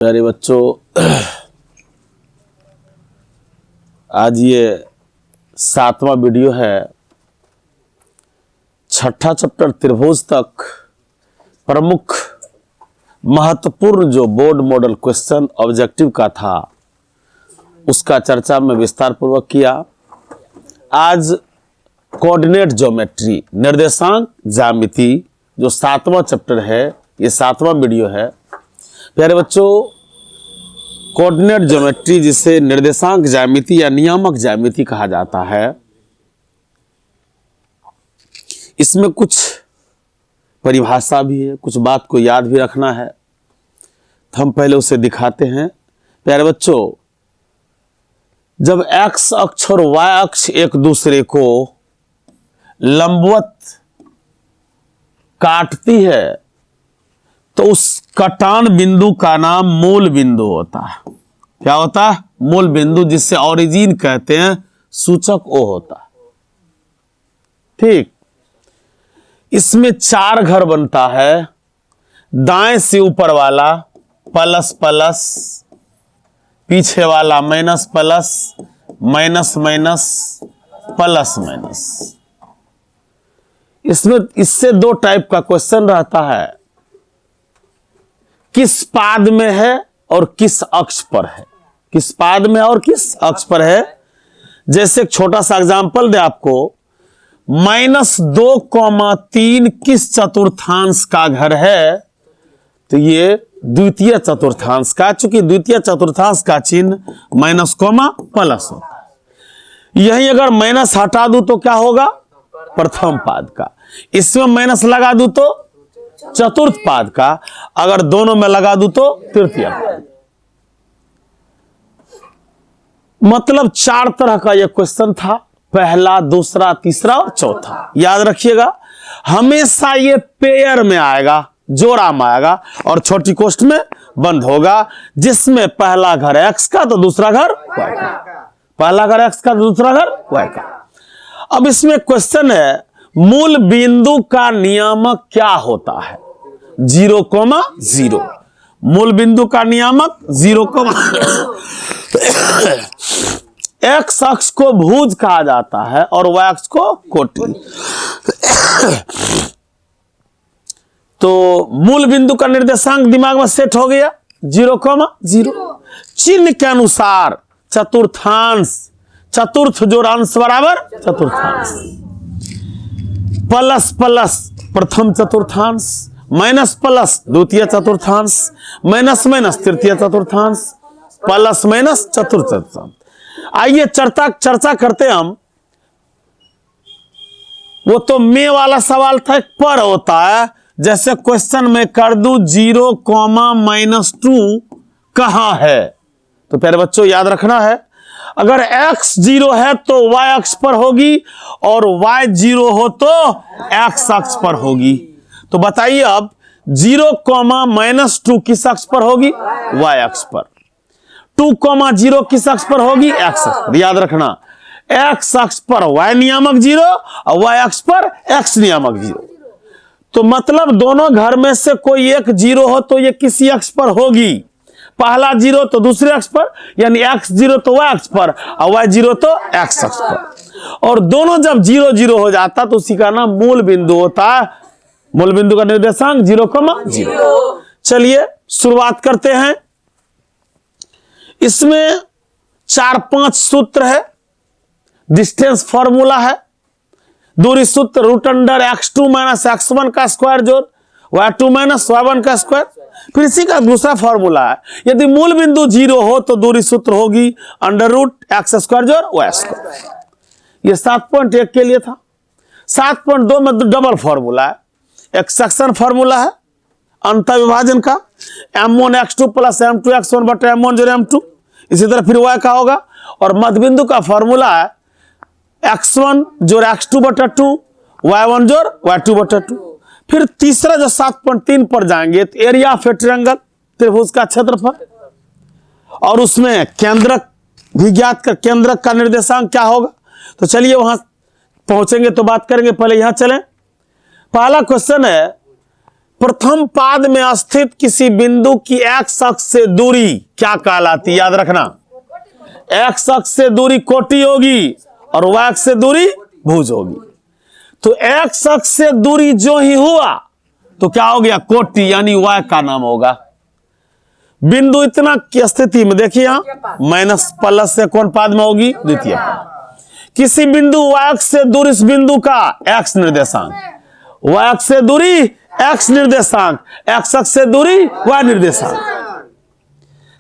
प्यारे बच्चों, आज ये 7वां वीडियो है। छठा चैप्टर त्रिभुज तक प्रमुख महत्वपूर्ण जो बोर्ड मॉडल क्वेश्चन ऑब्जेक्टिव का था उसका चर्चा में विस्तार पूर्वक किया। आज कोऑर्डिनेट ज्योमेट्री निर्देशांक ज्यामिति जो 7वां चैप्टर है, ये 7वां वीडियो है। प्यारे बच्चों, कोऑर्डिनेट ज्योमेट्री जिसे निर्देशांक ज्यामिति या नियामक ज्यामिति कहा जाता है, इसमें कुछ परिभाषा भी है, कुछ बात को याद भी रखना है, तो हम पहले उसे दिखाते हैं। प्यारे बच्चों, जब एक्स अक्ष और वाई अक्ष एक दूसरे को लंबवत काटती है तो उस कटान बिंदु का नाम मूल बिंदु होता है। क्या होता है? मूल बिंदु, जिससे ओरिजिन कहते हैं, सूचक ओ होता है। ठीक, इसमें 4 घर बनता है। दाएं से ऊपर वाला प्लस प्लस, पीछे वाला minus plus, minus minus, plus minus. इसमें इससे 2 टाइप का क्वेश्चन रहता है, किस पाद में है और किस अक्ष पर है। किस पाद में और किस अक्ष पर है। जैसे एक छोटा सा एग्जांपल दे आपको, -2,3 किस चतुर्थांश का घर है, तो ये द्वितीय चतुर्थांश का, चूंकि द्वितीय चतुर्थांश का चिन्ह माइनस कोमा प्लस होता है। यही अगर माइनस हटा दूं तो क्या होगा? प्रथम पाद का। इसमें माइनस लगा दूं तो चतुर्थ पाद का, अगर दोनों में लगा दूं तो तृतीय पाद। मतलब 4 तरह का यह क्वेश्चन था, पहला, दूसरा, तीसरा और चौथा। याद रखिएगा, हमेशा ये पेयर में आएगा, जोड़ा में आएगा और छोटी कोष्ठ में बंद होगा, जिसमें पहला घर एक्स का तो दूसरा घर वाई का। पहला घर एक्स का तो दूसरा घर वाई का। अब इसमें क्वेश्चन है, मूल बिंदु का नियामक क्या होता है? 0,0। मूल बिंदु का नियामक 0, एक्स अक्ष को भुज कहा जाता है और वाई अक्ष को कोटि। तो मूल बिंदु का निर्देशांक दिमाग में सेट हो गया, 0,0। चिन्ह के अनुसार चतुर्थांश, चतुर्थ जोड़ अंश बराबर चतुर्थांश, प्लस प्लस प्रथम चतुर्थांश, माइनस प्लस द्वितीय चतुर्थांश, माइनस माइनस तृतीय चतुर्थांश, प्लस माइनस चतुर्थ चतुर्थांश। आइए चर्चा करते हैं हम। वो तो में वाला सवाल था, एक पर होता है। जैसे क्वेश्चन में कर दूं 0,-2 कहां है, तो प्यारे बच्चों याद रखना है, अगर x 0 है तो y अक्ष पर होगी और y 0 हो तो x अक्ष पर होगी। तो बताइए अब 0,-2 किस अक्ष पर होगी? y अक्ष पर। 2,0 किस अक्ष पर होगी? x अक्ष पर। याद रखना, x अक्ष पर y नियामक 0 और y अक्ष पर x नियामक 0। तो मतलब दोनों घर में से कोई एक 0 हो तो ये किसी अक्ष पर होगी। पहला 0 तो दूसरे अक्ष पर, यानी x 0 तो y अक्ष पर और y 0 तो x अक्ष पर। और दोनों जब 0,0 हो जाता तो उसी का नाम मूल बिंदु होता है। मूल बिंदु का निर्देशांक 0,0। चलिए शुरुआत करते हैं। इसमें 4-5 सूत्र है, डिस्टेंस फॉर्मूला है, दूरी सूत्र √x2 - x1 का स्क्वायर जोड़ y2 - y1 का स्क्वायर। फिर इसी का दूसरा फॉर्मूला है, यदि मूल बिंदु 0 हो तो दूरी सूत्र होगी √x² जोड़ y²। ये 7.1 के लिए था। 7.2 में डबल फॉर्मूला है, एक सेक्शन फॉर्मूला है अंतर विभाजन का, m1x2 + m2x1 बटे m1 जोड़ m2। इसी तरह फिर y का होगा, और मध्य बिंदु का फॉर्मूला है x1 जोड़ x2 बटा 2, y1 जोड़ y2 बटा 2। फिर तीसरा जो 7.3 पर जाएंगे तो एरिया ऑफ ए ट्रायंगल, त्रिभुज का क्षेत्रफल, और उसमें केंद्रक भी ज्ञात कर, केंद्रक का निर्देशांक क्या होगा। तो चलिए वहां पहुंचेंगे तो बात करेंगे, पहले यहां चलें। पहला क्वेश्चन है प्रथम पाद में स्थित किसी बिंदु की एक्स अक्ष से दूरी क्या कहलाती, याद रखना। एक्स अक्ष से दूरी कोटि होगी और वाई अक्ष से दूरी भुज होगी। तो एक्स अक्ष से दूरी जो ही हुआ तो क्या हो गया, कोटि, यानी वाई का नाम होगा। बिंदु इतना की स्थिति में देखिए यहां माइनस प्लस से कौन पाद में होगी, द्वितीय पाद। किसी बिंदु वाई अक्ष से दूर इस बिंदु का एक्स निर्देशांक, वाई अक्ष से दूरी एक्स निर्देशांक, एक्स अक्ष से दूरी वाई निर्देशांक।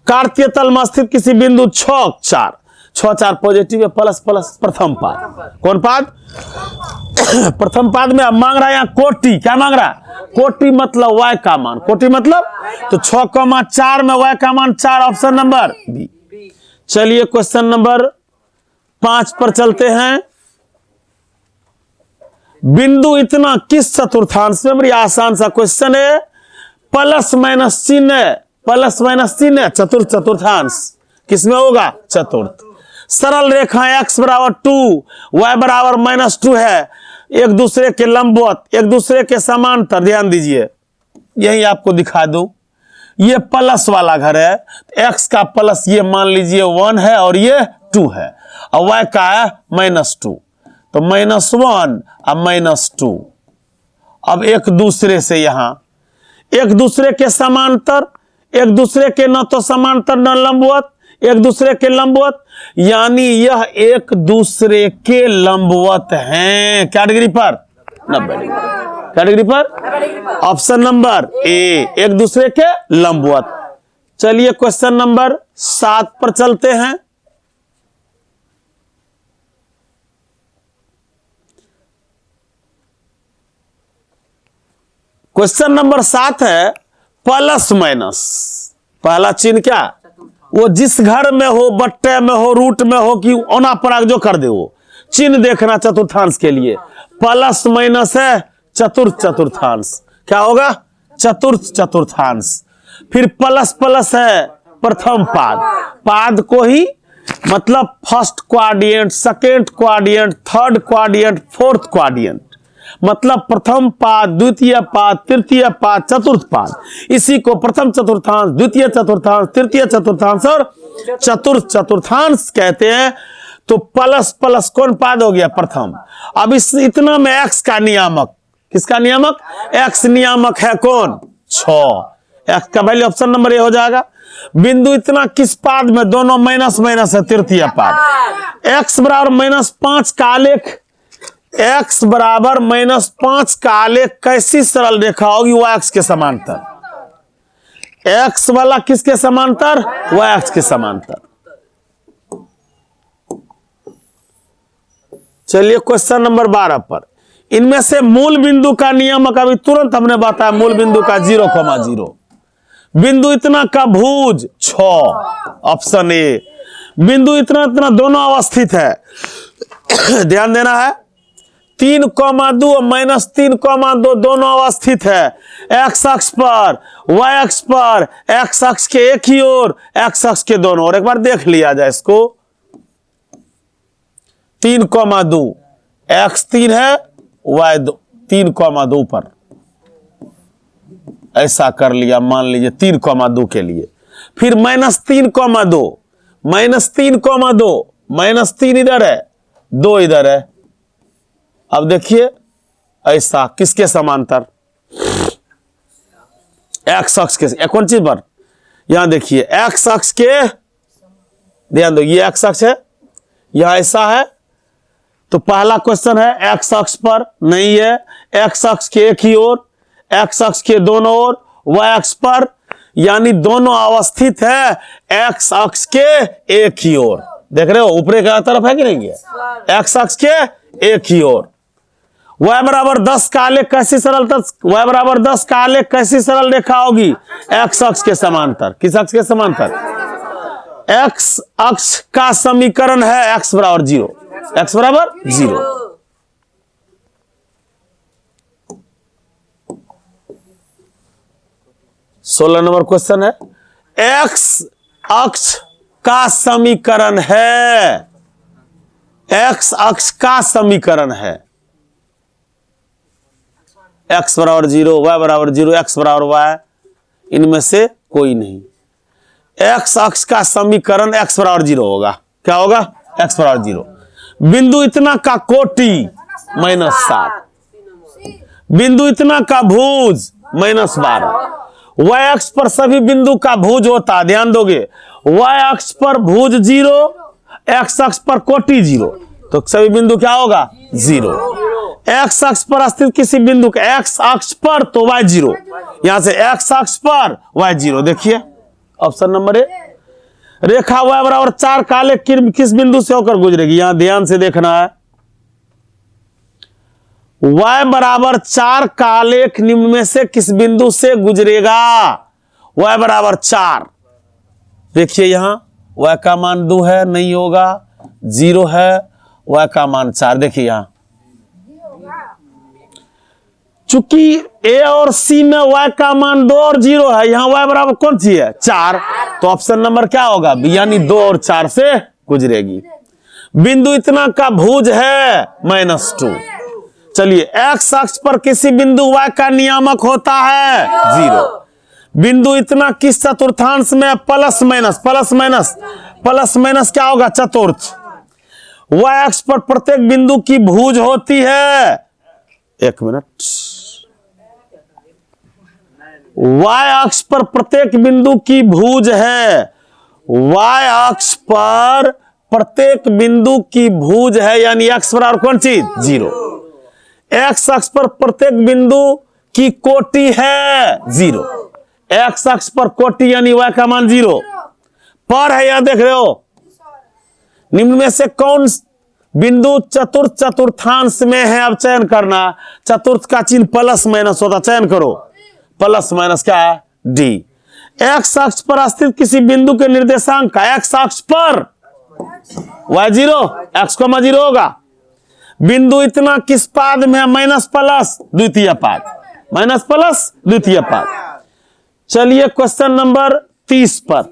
कार्तीय तल में स्थित किसी बिंदु 6 4 6 4 पॉजिटिव है, प्लस प्लस प्रथम पाद। कौन पाद, प्रथम पाद में अब मांग रहा है यहां कोटि, क्या मांग रहा है, कोटि मतलब वाई का मान, कोटि मतलब तो 6,4 में वाई का मान 4, ऑप्शन नंबर बी। चलिए क्वेश्चन नंबर 5 पर चलते हैं। बिंदु इतना किस चतुर्थांश में, बड़ी आसान सा क्वेश्चन है, प्लस माइनस चिन्ह, प्लस माइनस चिन्ह चतुर्थ चतुर्थांश किसमें होगा, चतुर्थ। सरल रेखा x बराबर 2 y बराबर -2 है, एक दूसरे के लंबवत, एक दूसरे के समांतर। ध्यान दीजिए, यही आपको दिखा दूं, ये प्लस वाला घर है, x का प्लस ये मान लीजिए 1 है और ये 2 है, और y का है -2, तो -1 और -2। अब एक दूसरे से यहां एक दूसरे के समांतर, एक दूसरे के न तो समांतर न लंबवत, एक दूसरे के लंबवत, यानी यह एक दूसरे के लंबवत हैं। क्या डिग्री पर, 90 डिग्री। क्या डिग्री पर, ऑप्शन नंबर ए, एक दूसरे के लंबवत। चलिए क्वेश्चन नंबर 7 पर चलते हैं। क्वेश्चन नंबर 7 है प्लस माइनस। पहला चिन्ह क्या, वो जिस घर में हो, बट्टे में हो, रूट में हो कि ओना पराग जो कर दे, वो चिन्ह देखना चतुर्थांश के लिए। प्लस माइनस है चतुर्थ चतुर्थांश, क्या होगा, चतुर्थ चतुर्थांश। फिर प्लस प्लस है प्रथम पाद, पाद को ही मतलब first quadrant, second quadrant, third quadrant, fourth quadrant, मतलब प्रथम पाद, द्वितीय पाद, तृतीय पाद, चतुर्थ पाद। इसी को प्रथम चतुर्थांश, द्वितीय चतुर्थांश, तृतीय चतुर्थांश और चतुर्थ चतुर्थांश कहते हैं। तो प्लस प्लस कौन पाद हो गया, प्रथम। अब इस इतना में एक्स का नियामक, किसका नियामक, एक्स नियामक है कौन, 6। एक्स का वैल्यू ऑप्शन नंबर ए हो जाएगा। बिंदु इतना किस पाद में, दोनों माइनस माइनस है, तृतीय पाद। एक्स बराबर -5 का आलेख, x बराबर -5 का आलेख कैसी सरल रेखा होगी, y अक्ष के समांतर। x वाला किसके समांतर, y अक्ष के समांतर। चलिए क्वेश्चन नंबर 12 पर, इनमें से मूल बिंदु का नियमक अभी तुरंत हमने बताया, मूल बिंदु का 0,0। बिंदु इतना का भुज 6, ऑप्शन ए। बिंदु इतना इतना दोनों अवस्थित है, ध्यान देना है। 3,2 और -3,2 दोनों अवस्थित है, एक्स अक्ष पर, वाई अक्ष पर, एक्स अक्ष के एक ही ओर, एक्स अक्ष के दोनों ओर। एक बार देख लिया जाए इसको, 3,2, एक्स 3 है, वाई 3,2 पर, ऐसा कर लिया, मान लीजिए 3,2 के लिए। फिर -3,2, -3,2, -3 इधर है, 2 इधर है। अब देखिए ऐसा किसके समांतर, एक्स अक्ष के, कौन चीज पर, यहां देखिए एक्स अक्ष के, ध्यान दो ये एक्स अक्ष है, यह ऐसा है। तो पहला क्वेश्चन है एक्स अक्ष पर नहीं है, एक्स अक्ष के एक ही ओर, एक्स अक्ष के दोनों ओर, वाई अक्ष पर, यानी दोनों अवस्थित है एक्स अक्ष के एक ही ओर। देख रहे हो ऊपरी का तरफ है कि नहीं है, एक्स अक्ष के एक ही ओर। y बराबर 10 का आलेख कैसी सरलता, y बराबर 10 का आलेख कैसी सरल रेखा होगी, x अक्ष के समांतर। किस अक्ष के समांतर, x अक्ष का समीकरण है x बराबर 0, x बराबर 0। सोलह नंबर क्वेश्चन है, x अक्ष का समीकरण है, x अक्ष का समीकरण है, x बराबर 0, y बराबर 0, x बराबर y, इनमें से कोई नहीं। x अक्ष का समीकरण x बराबर 0 होगा। क्या होगा? x बराबर 0। बिंदु इतना का कोटि -7, बिंदु इतना का भुज -12। y अक्ष पर सभी बिंदु का भुज होता है, ध्यान दोगे। y अक्ष पर भुज 0, x अक्ष पर कोटि 0, तो सभी बिंदु क्या होगा? 0। x अक्ष पर स्थित किसी बिंदु का x अक्ष पर तो y 0, यहां से x अक्ष पर y 0। देखिए option number A. Rekha y बराबर 4 काले किस बिंदु से होकर गुजरेगी? यहां ध्यान से देखना है। y बराबर 4 काले निम्न में से किस बिंदु से गुजरेगा? y बराबर 4। देखिए यहां y का मान 2 है, नहीं होगा, 0 है, y का मान 4। देखिए यहां चूंकि a और c में y का मान 2 और 0 है, यहां y बराबर कौन सी है? 4, तो ऑप्शन नंबर क्या होगा? यानी 2 और 4 से गुजरेगी। बिंदु इतना का भुज है -2। चलिए x अक्ष पर किसी बिंदु y का नियामक होता है 0। बिंदु इतना किस चतुर्थांश में? प्लस माइनस क्या होगा? चतुर्थ। y अक्ष पर प्रत्येक बिंदु की भुज होती है, एक मिनट, y अक्ष पर प्रत्येक बिंदु की भुज है, y अक्ष पर प्रत्येक बिंदु की भुज है, यानी x बराबर कौन चीज? 0। x अक्ष पर प्रत्येक बिंदु की कोटि है 0। x अक्ष पर कोटि यानी y का मान 0 पर है। यहां देख रहे हो, निम्न में से कौन बिंदु चतुर्थांश में है? अब चयन करना। चतुर्थ का चिन्ह प्लस माइनस होता, चयन करो। प्लस माइनस क्या है? डी। x अक्ष पर स्थित किसी बिंदु के निर्देशांक का x अक्ष पर y 0, x को 0 होगा। बिंदु इतना किस पाद में है? माइनस प्लस द्वितीय पाद, माइनस प्लस द्वितीय पाद। चलिए क्वेश्चन नंबर 30 पर।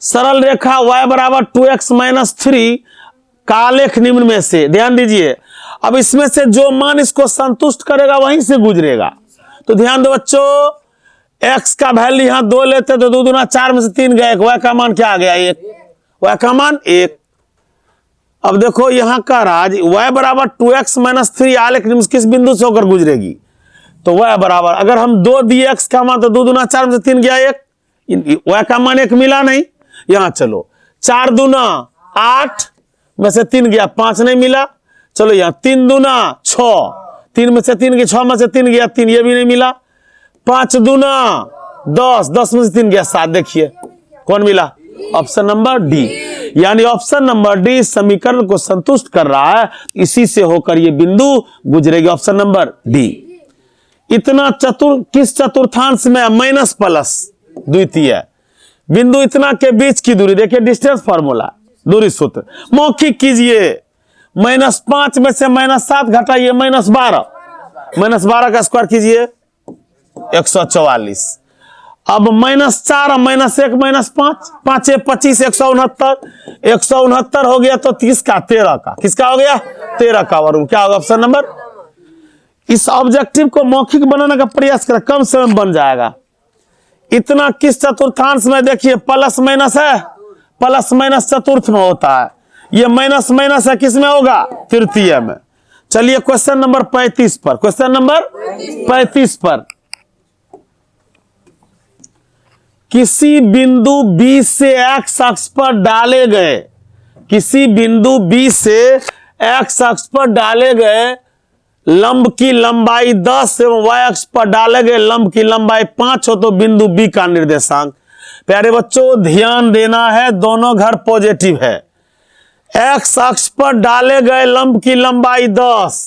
सरल रेखा y बराबर 2x - 3 का आलेख निम्न में से, ध्यान दीजिए। अब इसमें से जो मान इसको संतुष्ट करेगा वहीं से गुजरेगा। तो ध्यान दो बच्चों, x का वैल्यू यहां 2 लेते तो 2 दूना 4 में से 3 गया, y का मान क्या आ गया? 1, y का मान 1। अब देखो यहां का राज y बराबर 2x - 3 आलेख निम्न किस बिंदु से होकर गुजरेगी? तो y बराबर, अगर हम 2 दिए x का मान तो 2 दूना 4 में से 3 गया 1, y का मान 1 मिला नहीं। यहां चलो 4 दूना 8 में से 3 गया, 5 नहीं मिला। चलो यहां 3 दूना 6, 3 में से 3 गया, 6 में से 3 गया 3, ये भी नहीं मिला। 5 दूना 10, 10 में से 3 गया 7। देखिए कौन मिला? Option number D. यानी ऑप्शन नंबर डी समीकरण को संतुष्ट कर रहा है, इसी से होकर ये बिंदु गुजरेगी। Option number D. इतना किस चतुर्थांश में? माइनस प्लस द्वितीय। बिंदु इतना के बीच की दूरी, देखिए डिस्टेंस फार्मूला, दूरी सूत्र मौखिक कीजिए। -5 में से -7 घटाइए, -12, -12 का स्क्वायर कीजिए 144। अब -4, -1, -5, 5 - 25, 169, 169 हो गया तो 30 का 13 का, किसका हो गया? 13 का वर्ग। क्या होगा? Option number. इस ऑब्जेक्टिव को मौखिक बनाने का प्रयास करें, कम समय में बन जाएगा। इतना किस चतुर्थांश में? देखिए प्लस माइनस है, प्लस माइनस चतुर्थ में होता है, ये माइनस माइनस है किस में होगा? तृतीय में। चलिए क्वेश्चन नंबर 35 पर। क्वेश्चन नंबर 35 पर, किसी बिंदु B से x अक्ष पर डाले गए, किसी बिंदु B से x अक्ष पर डाले गए लंब की लंबाई 10 एवं y अक्ष पर डाले गए लंब की लंबाई 5 हो तो बिंदु B का निर्देशांक। प्यारे बच्चों ध्यान देना है, दोनों घर पॉजिटिव है। x अक्ष पर डाले गए लंब की लंबाई 10,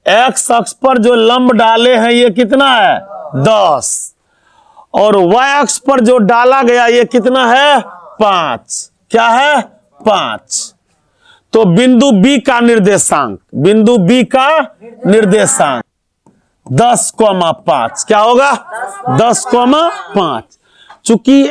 x अक्ष पर जो लंब डाले हैं ये कितना है? 10, और y अक्ष पर जो डाला गया ये कितना है? 5। क्या है? 5। तो बिंदु B का निर्देशांक, बिंदु B का निर्देशांक 10,5 क्या होगा? 10,5। चूंकि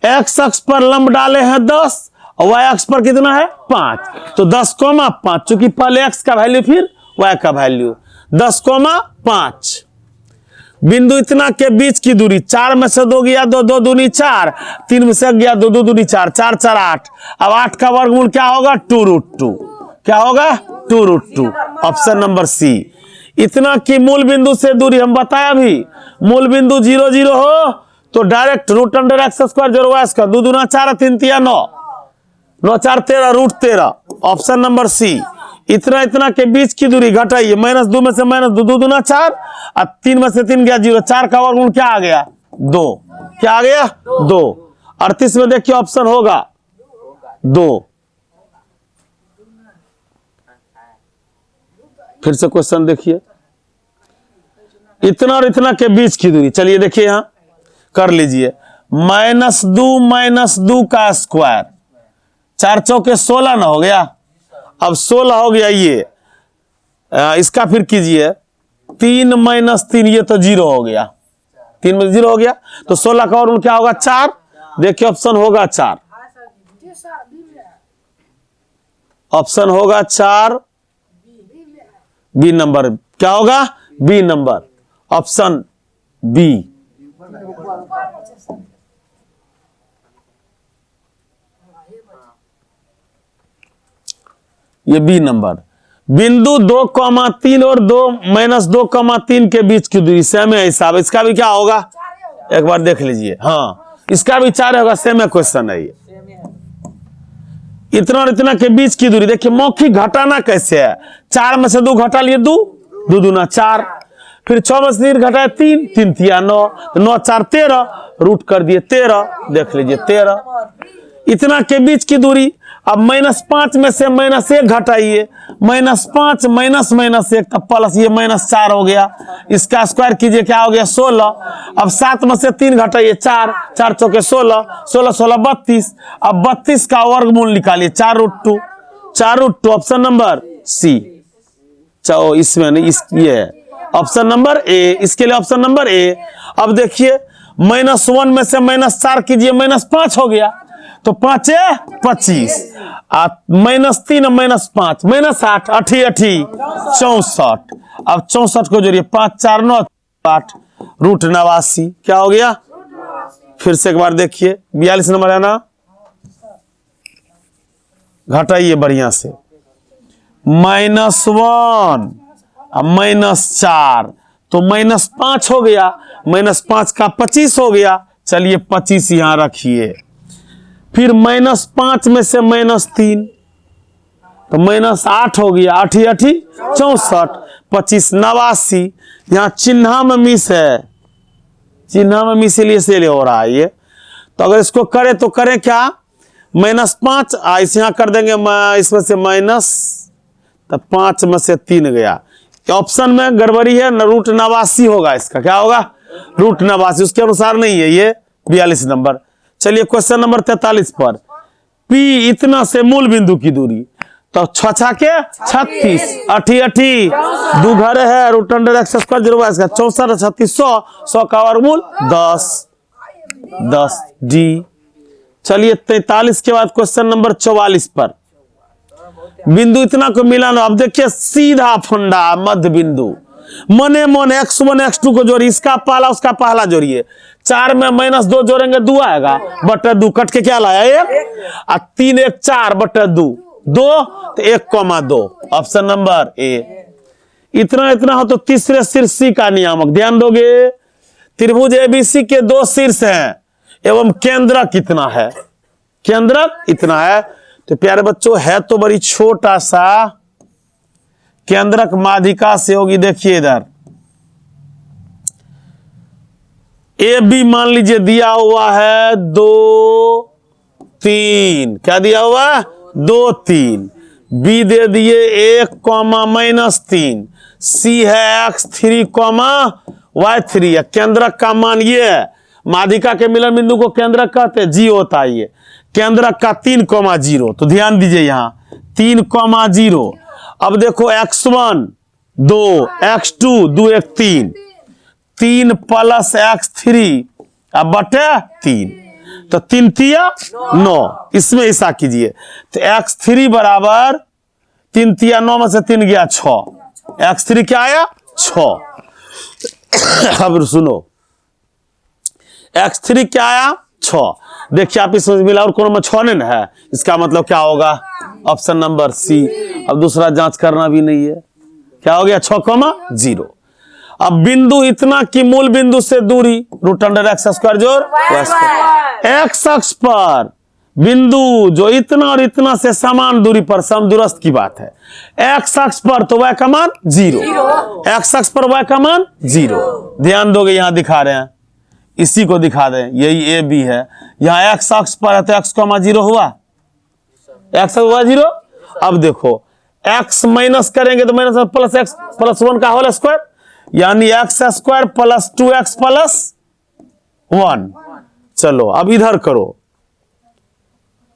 x अक्ष पर लंब डाले हैं 10 और y अक्ष पर कितना है? 5, तो 10,5। चूंकि पहले x का वैल्यू फिर y का वैल्यू, 10,5। बिंदु इतना के बीच की दूरी 4 में से 2 गया 2, 2 दूनी 4, 3 में से गया 2, 2 दूनी 4, 4 4 8। अब 8 का वर्गमूल क्या होगा 2√2। क्या होगा 2√2। Option number C. इतना की मूल बिंदु से दूरी हम बताया भी, मूल बिंदु 0 0 हो तो डायरेक्ट √x² 0y²। 2 दूना 4, 3 तिया 9, 9 4 13 √13। Option number C. इतना इतना के बीच की दूरी घटाइए, -2 में से -2, 2 दूना 4 और 3 में से 3 गया 0, 4 का वर्गमूल क्या आ गया 2। क्या आ गया 2। 38 में देखिए ऑप्शन होगा 2। फिर से क्वेश्चन देखिए, इतना और इतना के बीच की दूरी, चलिए देखिए यहां कर लीजिए, -2 का स्क्वायर, 4 चौके 16 ना हो गया। अब 16 हो गया ये, इसका फिर कीजिए 3 - 3, ये तो 0 हो गया, 3 में 0 हो गया तो 16 का और क्या होगा 4। देखिए ऑप्शन होगा 4, ऑप्शन होगा 4 बी नंबर। क्या होगा बी नंबर, ऑप्शन बी। ये बी नंबर। बिंदु 2,3 और 2 - 2,3 के बीच की दूरी सेम है हिसाब, इसका भी क्या होगा एक बार देख लीजिए। हाँ इसका भी 4 होगा, सेम है क्वेश्चन है ये। इतना और इतना के बीच की दूरी, देखिए मौखिक घटाना कैसे है, 4 में से 2 घटा लिए 2, 2 दूना 4, फिर 6 में से 3 घटाए 3, 3 तिया 9, 9 4 13, रूट कर दिए 13, देख लीजिए 13। इतना के बीच की दूरी, अब -5 में से -1 घटाइए, -5 -1 तब प्लस ये -4 हो गया, इसका स्क्वायर कीजिए क्या हो गया 16। अब 7 में से 3 घटाइए 4, 4 चौके 16, 16 16 32। अब 32 का वर्गमूल निकालिए 4√2, 4√2। Option number C. चलो इसमें नहीं, ये है ऑप्शन नंबर ए, इसके लिए ऑप्शन नंबर ए। अब देखिए -1 में से -4 कीजिए, -5 हो गया तो 5 × 25, -3 -5 -8, 8 64। अब 64 को जोड़िए, 5 4 9 8, √89। क्या हो गया फिर से एक बार देखिए, 42 नंबर है ना, घटाइए बढ़िया से, -1 -4 तो -5 हो गया, -5 का 25 हो गया। चलिए 25 यहां रखिए, फिर -5 में से -3 तो -8 हो गया, 8 8 64, 25 89। यहाँ चिन्ह में मिस है, चिन्ह में मिस इसलिए से हो रहा है ये। तो अगर इसको करें तो करें क्या, -5 इसे यहाँ कर देंगे, इसमें से माइनस, तब 5 में से 3 गया। ऑप्शन में गड़बड़ी है, √89 होगा इसका। क्या होगा √89, उसके अनुसार नहीं है ये 42 नंबर। चलिए क्वेश्चन नंबर 43 पर, P इतना से मूल बिंदु की दूरी, तो 6 के 36, 8 8 2 घर है, √x² 0y², 64 36 100, 100 का वर्गमूल 10 डी। चलिए 43 के बाद क्वेश्चन नंबर 44 पर, बिंदु इतना को मिलाना। अब देखिए सीधा फंडा मध्य बिंदु, मने मन x1 x2 को जोड़िए, इसका पहला उसका पहला जोड़िए, 4 में -2 जोड़ेंगे 2 आएगा, बटा 2 कट के क्या लाया 1, और 3 1 4 बटा 2 2 तो 1,2। Option number A. इतना इतना हो तो तीसरे शीर्ष C का नियामक ध्यान दोगे, त्रिभुज ABC के 2 शीर्ष हैं एवं केंद्रक कितना है, केंद्रक इतना है। तो प्यारे बच्चों है तो बड़ी छोटा सा, केंद्रक माध्यिका से होगी। देखिए इधर ए बी मान लीजिए दिया हुआ है 2 3, क्या दिया हुआ है 2 3, बी दे दिए 1, -3, सी है x3, y3। केंद्रक का मान ये है, माध्यिका के मिलन बिंदु को केंद्रक कहते हैं, जी होता है ये केंद्रक का 3,0। तो ध्यान दीजिए यहाँ 3,0। अब देखो x1 2, x2 2 1 3, 3 + x3 अब बटे 3, तो 3 तिया 9, इसमें ऐसा कीजिए। तो x3 बराबर 3 तिया 9 में से 3 गया 6, x3 क्या आया 6। अब सुनो, x3 क्या आया 6। देखिए आप इसमें मिला और कोण में 6 नहीं है, इसका मतलब क्या होगा, ऑप्शन नंबर सी। अब दूसरा जांच करना भी नहीं है, क्या हो गया 6,0। अब बिंदु इतना की मूल बिंदु से दूरी रूट अंडर एक्स स्क्वायर जोड़ वाई स्क्वायर। एक्स अक्ष पर बिंदु जो इतना और इतना से समान दूरी पर समदूरस्थ की बात है। एक्स अक्ष पर तो y का मान 0, एक्स अक्ष पर y का मान 0। ध्यान दोगे यहां दिखा रहे हैं, इसी को दिखा दें, यही ए बी है। यहां एक्स अक्ष पर है तो एक्स का मान 0 हुआ, एक्स हुआ 0। अब देखो x माइनस करेंगे तो माइनस प्लस एक्स प्लस 1 का होल स्क्वायर, यानी x square plus 2x plus 1। चलो अब इधर करो,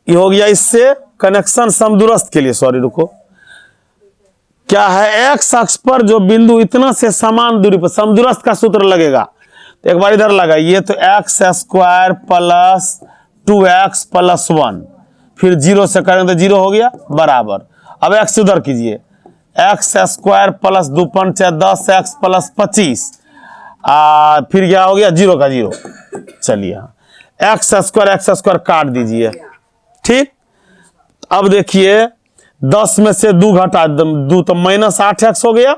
ये हो गया इससे कनेक्शन समदूरस्थ के लिए। सॉरी रुको, क्या है, एक्स अक्ष पर जो बिंदु इतना से समान दूरी पर समदूरस्थ का सूत्र लगेगा। तो एक बार इधर लगाइए, तो x square plus 2x plus 1, फिर 0 से करेंगे तो 0 हो गया बराबर। अब एक्स उधर कीजिए, एक्स स्क्वायर प्लस 2 पंच 10x प्लस 25, फिर क्या हो गया 0 का 0। चलिए एक्स स्क्वायर काट दीजिए, ठीक। अब देखिए 10 में से 2 घटा 2 तो माइनस 8x हो गया।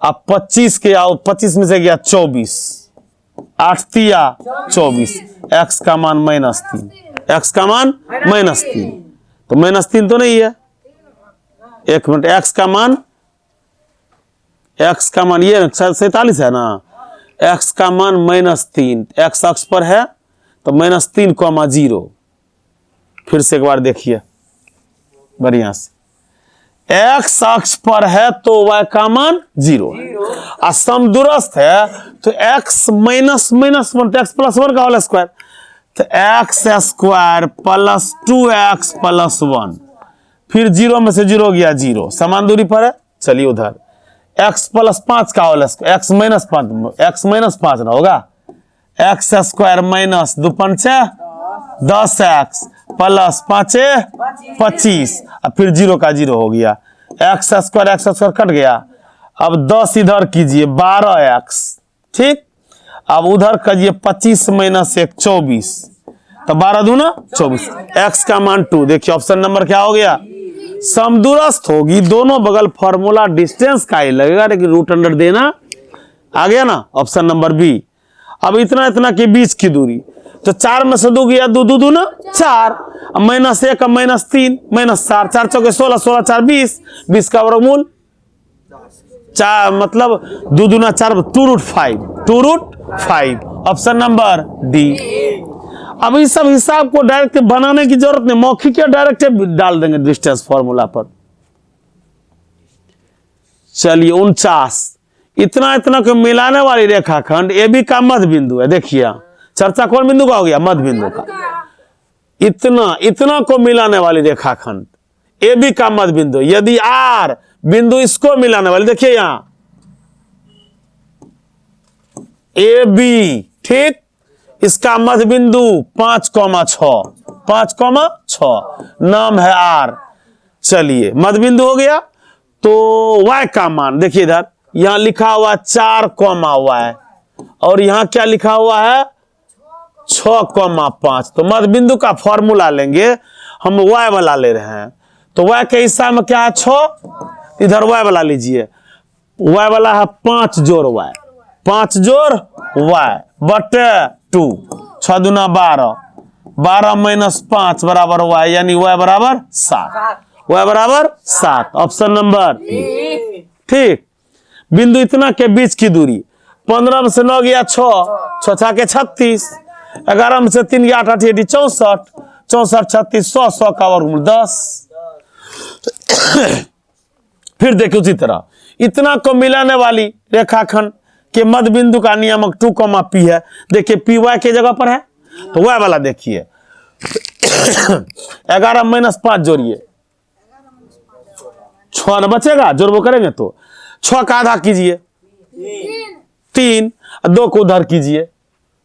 अब 25 के आओ, 25 में से गया 24, 8 तिया 24, x का मान -3, x का मान -3, तो -3 तो नहीं है। एक मिनट, x का मान ये 47 है ना, x का मान -3, x अक्ष पर है तो -3,0। फिर से एक बार देखिए बढ़िया से, x अक्ष पर है तो y का मान 0, और समदूरस्थ है तो x माइनस 1 तो x प्लस 1 का होल स्क्वायर, तो x square plus 2x plus 1, फिर 0 में से 0 गया 0, समान दूरी पर है। चलिए उधर x प्लस 5 का होल स्क्वायर, x माइनस 5 ना होगा, एक्स स्क्वायर माइनस 2 पंच 10x प्लस 5 25, और फिर 0 का 0 हो गया, एक्स स्क्वायर कट गया। अब 10 इधर कीजिए 12x, ठीक। अब उधर करिए 25 माइनस 1 24, तो 12 दूना 24, x का मान 2। देखिए ऑप्शन नंबर क्या हो गया, समदूरस्थ होगी, दोनों बगल फॉर्मूला डिस्टेंस का ही लगेगा, लेकिन रूट अंडर देना आ गया ना, ऑप्शन नंबर बी। अब इतना इतना के बीच की दूरी, तो 4 में से 2 गया 2 दूना 4, -1 -3 -4, 4 चौके 16, 16 4 20, 20 का वर्गमूल 4, मतलब 2 दूना 4, 2 रूट 5, ऑप्शन नंबर डी। अब इस सब हिसाब को डायरेक्ट बनाने की जरूरत नहीं, मौखिक या डायरेक्ट डाल देंगे डिस्टेंस फॉर्मूला पर। चलिए 49, इतना इतना को मिलाने वाली रेखाखंड ए बी का मध्य बिंदु है। देखिए चर्चा कौन बिंदु का हो गया, मध्य बिंदु का। इतना इतना को मिलाने वाली रेखाखंड ए बी का मध्य बिंदु, यदि आर बिंदु इसको मिलाने वाली, देखिए यहां ए बी, ठीक, इसका मध्य बिंदु 5,6 नाम है आर। चलिए मध्य बिंदु हो गया, तो y का मान देखिए इधर, यहां लिखा हुआ 4,y, और यहां क्या लिखा हुआ है 6,5। तो मध्य बिंदु का फॉर्मूला लेंगे, हम y वाला ले रहे हैं, तो y के हिस्सा में क्या है 6, इधर y वाला लीजिए, y वाला है 5 जोड़ y, 5 जोड़ y बटे 2, 6 दूना 12, 12 माइनस 5 बराबर y, यानी y बराबर 7, y बराबर 7, ऑप्शन नंबर, ठीक। बिंदु इतना के बीच की दूरी, 15 में से 9 गया 6, 6 6 के 36, 11 में से 3 गया 8 8 64, 64 36 100, 100 का वर्गमूल 10। फिर देखिए उसी तरह इतना को मिलाने वाली रेखाखंड के मध्य बिंदु का नियामक 2, p है। देखिए पी वाई के जगह पर है, तो y वाला देखिए 11 माइनस 5 जोड़िए 6 न बचेगा, जोड़बो करेंगे तो 6 का आधा कीजिए 3, 2 को उधर कीजिए,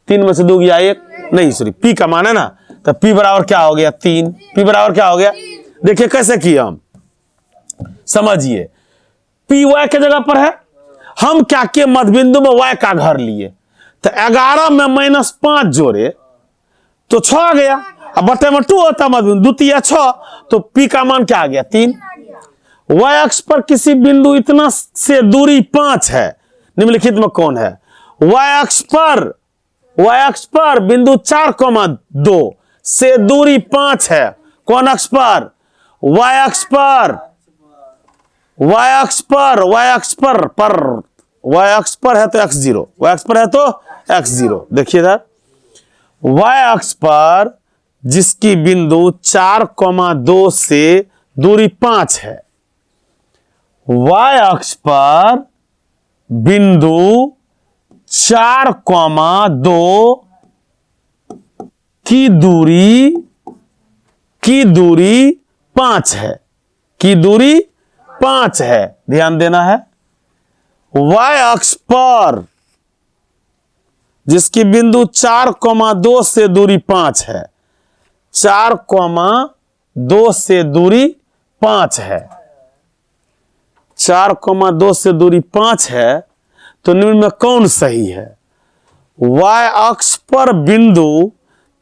3 में से 2 गया 1, नहीं सॉरी p का मान है ना, तो p बराबर क्या हो गया 3, p बराबर क्या हो गया। देखिए कैसे किया हम, समझिए p y के जगह पर है हम क्या किए, मध्यबिंदु में y का घर लिए, तो 11 में -5 जोड़े तो 6 आ गया। अब बटे में 2 होता मध्यबिंदु, द्वितीय 6, तो p का मान क्या आ गया 3। y अक्ष पर किसी बिंदु इतना से दूरी 5 है, निम्नलिखित में कौन है? y अक्ष पर बिंदु 4,2 से दूरी 5 है। कौन अक्ष पर? y अक्ष पर, y अक्ष पर, y अक्ष पर y अक्ष पर है तो x0, y अक्ष पर है तो x0। देखिए इधर y अक्ष पर जिसकी बिंदु 4,2 से दूरी 5 है, y अक्ष पर बिंदु 4,2 की दूरी 5 है, की दूरी 5 है। ध्यान देना है, y अक्ष पर जिसकी बिंदु 4,2 से दूरी 5 है, 4,2 से दूरी 5 है, 4,2 से दूरी 5 है, तो निम्न में कौन सही है? y अक्ष पर बिंदु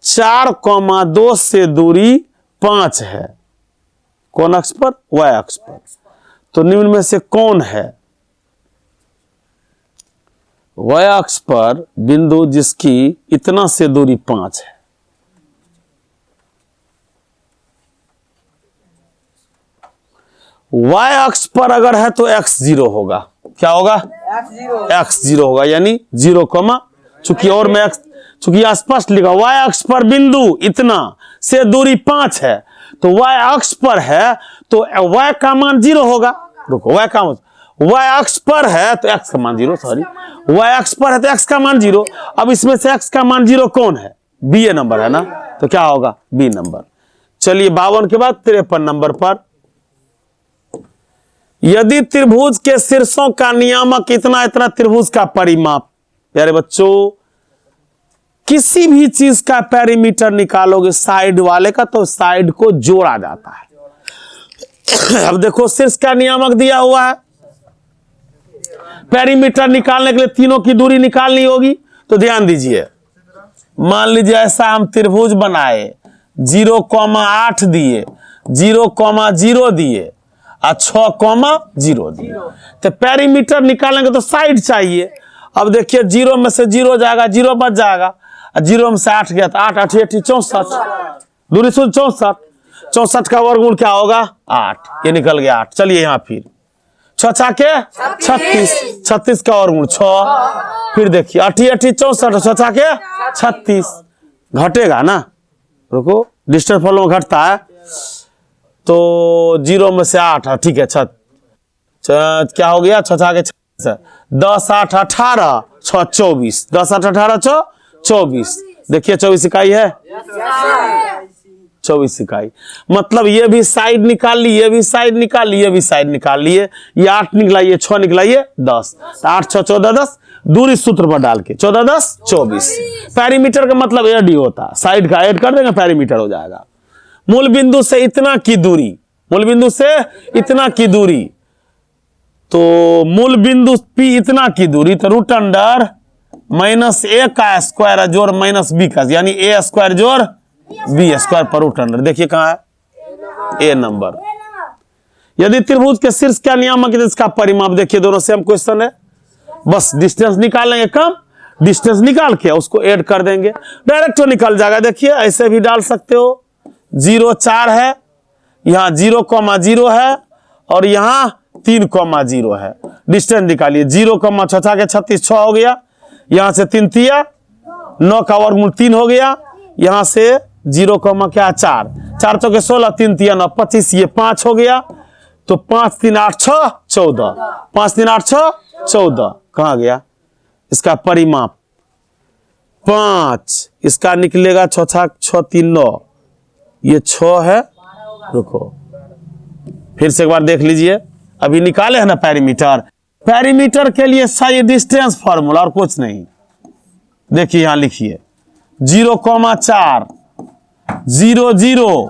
4,2 से दूरी 5 है। कौन अक्ष पर? y अक्ष पर। तो निम्न में से कौन है? y अक्ष पर बिंदु जिसकी इतना से दूरी 5 है, y अक्ष पर अगर है तो x0 होगा। क्या होगा? x0 होगा, यानी 0, चूंकि और में चूंकि स्पष्ट लिखा, y अक्ष पर बिंदु इतना से दूरी 5 है, तो y अक्ष पर है तो y का मान 0 होगा। रुको, y अक्ष पर है तो x का मान 0, सॉरी, y अक्ष पर है तो x का मान 0। अब इसमें से x का मान 0 कौन है? बी नंबर है ना, तो क्या होगा? B number. चलिए 52 के बाद 53 नंबर पर, यदि त्रिभुज के शीर्षों का नियामक इतना इतना त्रिभुज का परिमाप, प्यारे बच्चों किसी भी चीज का पेरीमीटर निकालोगे साइड वाले का तो साइड को जोड़ा जाता है। अब देखो शीर्ष का नियामक दिया हुआ है, पेरीमीटर निकालने के लिए तीनों की दूरी निकालनी होगी। तो ध्यान दीजिए, मान लीजिए ऐसा हम त्रिभुज बनाए, 0,8 दिए, 0,0 दिए और 6,0 दिए, तो पेरीमीटर निकालेंगे तो साइड चाहिए। अब देखिए 0 में से 0 जाएगा, 0 बच जाएगा, 0 में से 8 गया तो 8 8 64, दूरी 64, 64 का वर्गमूल क्या होगा? 8, ये निकल गया 8। चलिए यहाँ फिर 6 के 36, 36 का वर्गमूल 6, फिर देखिए 8 8 64, 6 के 36, घटेगा ना, रुको डिस्टेंस फॉलो में घटता है, तो 0 में से 8, ठीक है, क्या हो गया? 6 के 10 8 18, 6 24, 10 8 18 24, देखिए 24 इकाई है, 24 इकाई। मतलब ये भी साइड निकाल ली, ये भी साइड निकाल ली, ये भी साइड निकाल लिए, ये 8 निकला, ये 6 निकला, ये 10, 8 6 14 10, दूरी सूत्र पर डाल के 14 10 24। पेरीमीटर का मतलब एड ही होता है, साइड का ऐड कर देंगे पेरीमीटर हो जाएगा। मूल बिंदु से इतना की दूरी, मूल बिंदु से इतना की दूरी, तो मूल बिंदु P इतना की दूरी, तो रूट अंडर -a का स्क्वायर जोड़ -b का, यानी a स्क्वायर जोड़ b स्क्वायर पर रूट अंडर। देखिए कहां है? a number. यदि त्रिभुज के शीर्ष का नियामक है, इसका परिमाप देखिए, दोनों सेम क्वेश्चन है, बस डिस्टेंस निकालेंगे, कम डिस्टेंस निकाल के उसको ऐड कर देंगे, डायरेक्ट तो निकल जाएगा। देखिए ऐसे भी डाल सकते हो, 0 4 है, यहाँ 0,0 है और यहाँ 3,0 है, डिस्टेंस निकालिए। 0, 6 के 36 6 हो गया, यहां से 3 तिया 9 का वर्गमूल 3 हो गया, यहां से 0, क्या 4, 4 चौके 16, 3 तिया 9 25, ये 5 हो गया, तो 5 3 8 6 14, 5 3 8 6 14, कहां गया इसका परिमाप? 5, इसका निकलेगा 6 6 3 9, ये 6 है। रुको फिर से एक बार देख लीजिए, अभी निकाले हैं ना पेरीमीटर, पेरीमीटर के लिए सही डिस्टेंस फॉर्मूला और कुछ नहीं। देखिए यहां लिखिए 0,4 0 0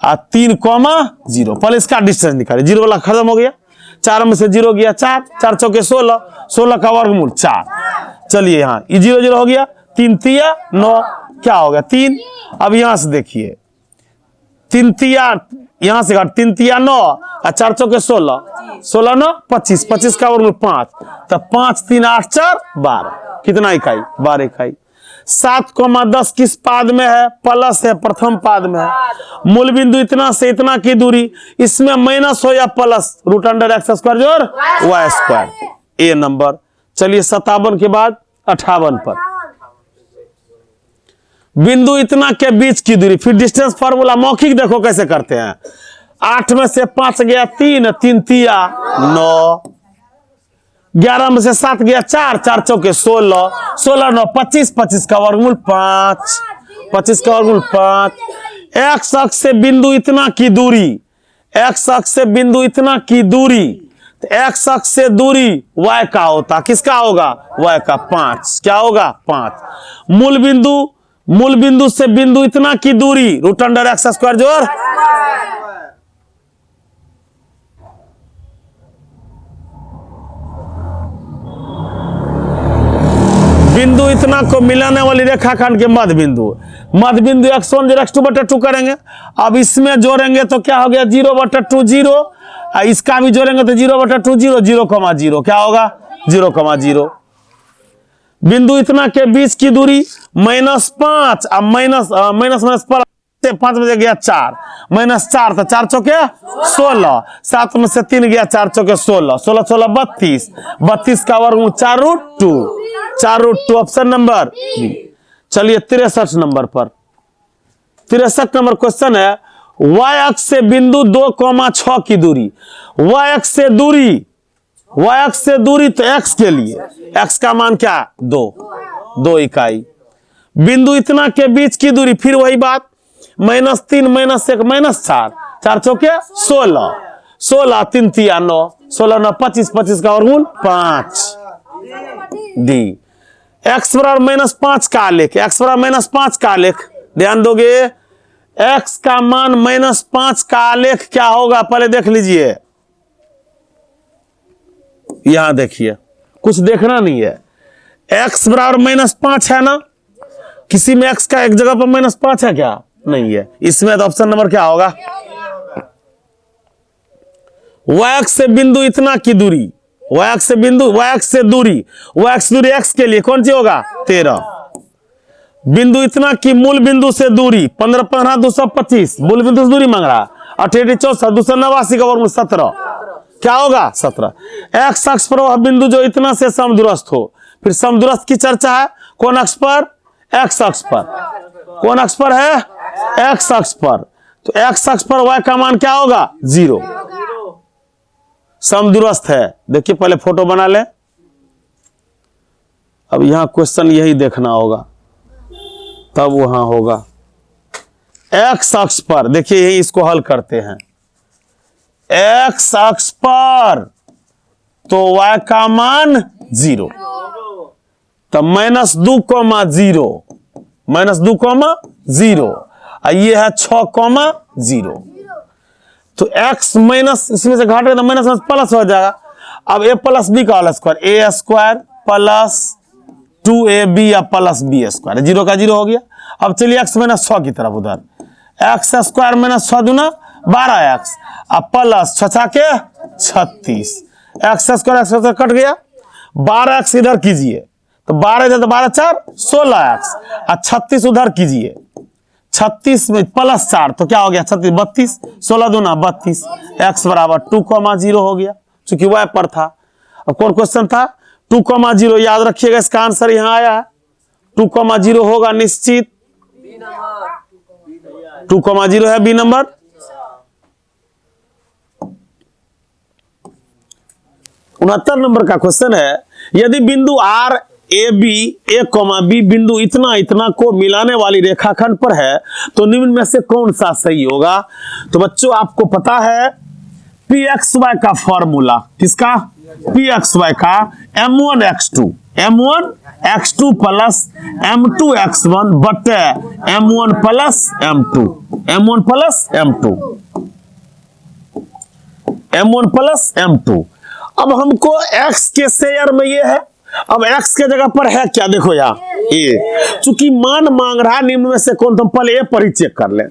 और 3,0, पहले इसका डिस्टेंस निकालिए, 0 वाला खत्म हो गया, 4 में से 0 गया 4, 4 चौके 16, 16 का वर्गमूल 4। चलिए यहाँ ये 0 0 हो गया, 3 तिया 9, क्या हो गया 3। अब यहां से देखिए 3 तिया, यहां से 3 तिया 9 और 4 चौके 16, 16 9 25, 25 का वर्गमूल 5, तो 5 3 8 4 12, कितना इकाई 12 इकाई। 7,10 किस पाद में है? प्लस है, प्रथम पाद में है। मूल बिंदु इतना से इतना की दूरी, इसमें माइनस हो या plus, root under X square जोड़ वाई स्क्वायर, ए नंबर। चलिए 57 के बाद 58 पर, बिंदु इतना के बीच की दूरी, फिर डिस्टेंस फार्मूला मौखिक देखो कैसे करते हैं। 8 में से 5 गया 3, 3 तिया 9, 11 में से 7 गया 4, 4 चौके 16, 16 9 25, 25 का वर्गमूल 5, 25 का वर्गमूल 5। एक्स अक्ष से बिंदु इतना की दूरी, एक्स अक्ष से बिंदु इतना की दूरी, तो एक्स अक्ष से दूरी y का होता, किसका होगा? y का 5, क्या होगा 5। मूल बिंदु से बिंदु इतना की दूरी, रूट अंडर एक्स स्क्वायर जोड़, बिंदु इतना को मिलाने वाली रेखाखंड के मध्य बिंदु x1 जो x2/2 करेंगे। अब इसमें जोड़ेंगे तो क्या हो गया 0/2 0, इसका भी जोड़ेंगे तो 0/2 0, 0,0, क्या होगा 0,0। बिंदु इतना के बीच की दूरी -5, अब माइनस प्लस 5 में से गया 4, -4 तो 4 चौके 16, 7 में से 3 गया 4 चौके 16, 16 16 32, 32 का वर्गमूल 4√2, 4√2 ऑप्शन नंबर बी। चलिए 63 नंबर पर, 63 नंबर क्वेश्चन है, y अक्ष से बिंदु 2,6 की दूरी, y अक्ष से दूरी तो x के लिए, x का मान क्या 2 इकाई। बिंदु इतना के बीच की दूरी, फिर वही बात, -3 -1 -4, 4 चौके 16, 16 3 तिया 9, 16 9 25, 25 का वर्गमूल 5, डी। x बराबर -5 का आलेख, x बराबर -5 का आलेख, ध्यान दोगे x का मान -5 का आलेख क्या होगा पहले देख लीजिए। यहां देखिए, कुछ देखना नहीं है, x बराबर -5 है ना, किसी में x का एक जगह पर -5 है क्या? नहीं है। इसमें तो ऑप्शन नंबर क्या होगा? y अक्ष से बिंदु इतना की दूरी, y अक्ष से दूरी x के लिए कौन सी होगा 13। बिंदु इतना की मूल बिंदु से दूरी 15 15 225, मूल बिंदु से दूरी मांग रहा, 88 64 289 का वर्गमूल 17, क्या होगा 17। एक्स अक्ष पर वह बिंदु जो इतना से समदूरस्थ हो, फिर समदूरस्थ की चर्चा है कौन अक्ष पर? एक्स अक्ष पर। कौन अक्ष पर है? एक्स अक्ष पर। तो एक्स अक्ष पर y का मान क्या होगा 0, समदूरस्थ है। देखिए पहले फोटो बना ले, अब यहां क्वेश्चन यही देखना होगा तब वहां होगा। एक्स अक्ष पर देखिए, यही इसको हल करते हैं। एक्स अक्ष पर तो y का मान 0, तो -2,0, ये है 6,0, तो x माइनस इसमें से घाटेगा तो माइनस प्लस हो जाएगा। अब a प्लस बी का whole square, a² plus 2ab या प्लस b², 0 का 0 हो गया। अब चलिए x -6 की तरफ, उधर x² -6 दूना 12x, अब प्लस 6 के 36, x² कट गया, 12x इधर कीजिए तो 12 इधर तो 12 4 16x, और 36 उधर कीजिए, 36 में प्लस 4 तो क्या हो गया 36 32, 16 दूना 32, x बराबर 2,0 हो गया, चूंकि y पर था। अब कौन क्वेश्चन था? 2,0, याद रखिएगा इसका आंसर यहां आया है, 2,0 होगा निश्चित, 2,0 है बी नंबर। उनहत्तर नंबर का क्वेश्चन है, यदि बिंदु R A B B बिंदु इतना को मिलाने वाली रेखाखंड पर है तो निम्न में से कौन सा सही होगा? तो बच्चों आपको पता है pxy का फॉर्मूला, किसका? pxy का m1x2 प्लस m2x1 बटे m1 plus m2, m1 plus m2, अब हमको x के शेयर में ये है, अब x के जगह पर है क्या, देखो यहाँ a, चूंकि मान मांग रहा है निम्न में से कौन, तो हम पहले a पर ही चेक कर लें।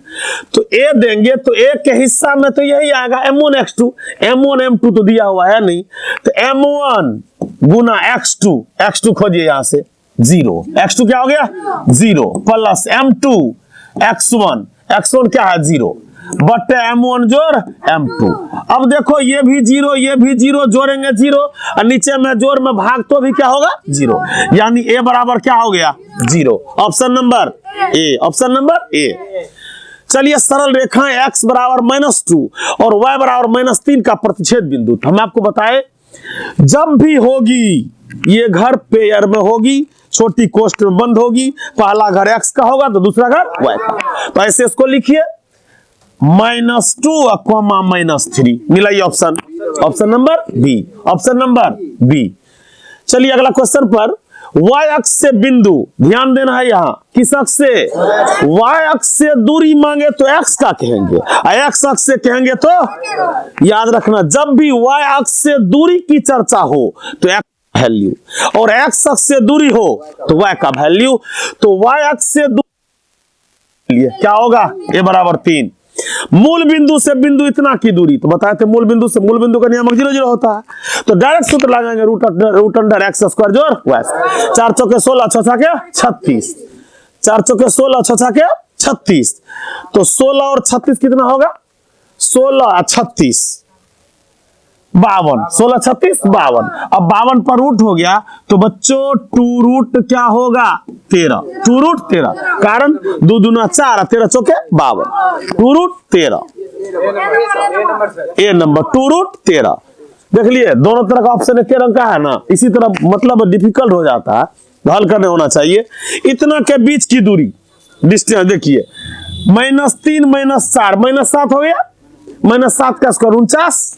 तो a देंगे तो a के हिस्सा में तो यही आएगा m1 x2, m1 m2 तो दिया हुआ है नहीं, तो m1 गुना x2, x2 खोजिए यहां से 0, x2 क्या हो गया 0 प्लस m2 x1, x1 क्या है 0 बटे m1 जोड़ m2। अब देखो ये भी 0 ये भी 0, जोड़ेंगे 0 और नीचे में जोड़ में भाग तो भी क्या होगा 0, यानी a बराबर क्या हो गया 0। Option number A, option number A. चलिए सरल रेखाएं x बराबर -2 और y बराबर -3 का प्रतिच्छेद बिंदु। हम आपको बताए जब भी होगी ये घर पेयर में होगी, छोटी कोष्ठ में बंद होगी, पहला घर x का होगा तो दूसरा घर y का। तो ऐसे इसको लिखिए -2 कॉमा -3 मिला ये option, option number B, option number B. चलिए अगला क्वेश्चन पर y अक्ष से बिंदु, ध्यान देना है यहाँ किस अक्ष से, y अक्ष से दूरी मांगे तो x का कहेंगे, x अक्ष से कहेंगे तो याद रखना जब भी y अक्ष से दूरी की चर्चा हो तो x वैल्यू और x अक्ष से दूरी हो तो y का वैल्यू। तो y अक्ष से दूरी क्या होगा a बराबर 3, मूल बिंदु से बिंदु इतना की दूरी, तो बताए थे मूल बिंदु से मूल बिंदु का नियमक 0 0 होता है, तो डायरेक्ट सूत्र लगाएंगे रूट अंडर x स्क्वायर जोड़ y, 4 चौके 16 6 के 36, 4 चौके 16 6 के 36, तो 16 और 36 कितना होगा 16 36 52, 16 36 52। अब 52 पर रूट हो गया तो बच्चों 2 रूट क्या होगा 13, 2 रूट 13, कारण 2 दूना 4 13 चौके 52, 2 रूट 13 ए नंबर 2 रूट 13। देख लिए दोनों तरह का ऑप्शन एक रंग का है ना, इसी तरह मतलब डिफिकल्ट हो जाता है, हल करने होना चाहिए। इतना के बीच की दूरी डिस्टेंस देखिए -3 -4 -7 हो गया, -7 का स्क्वायर 49।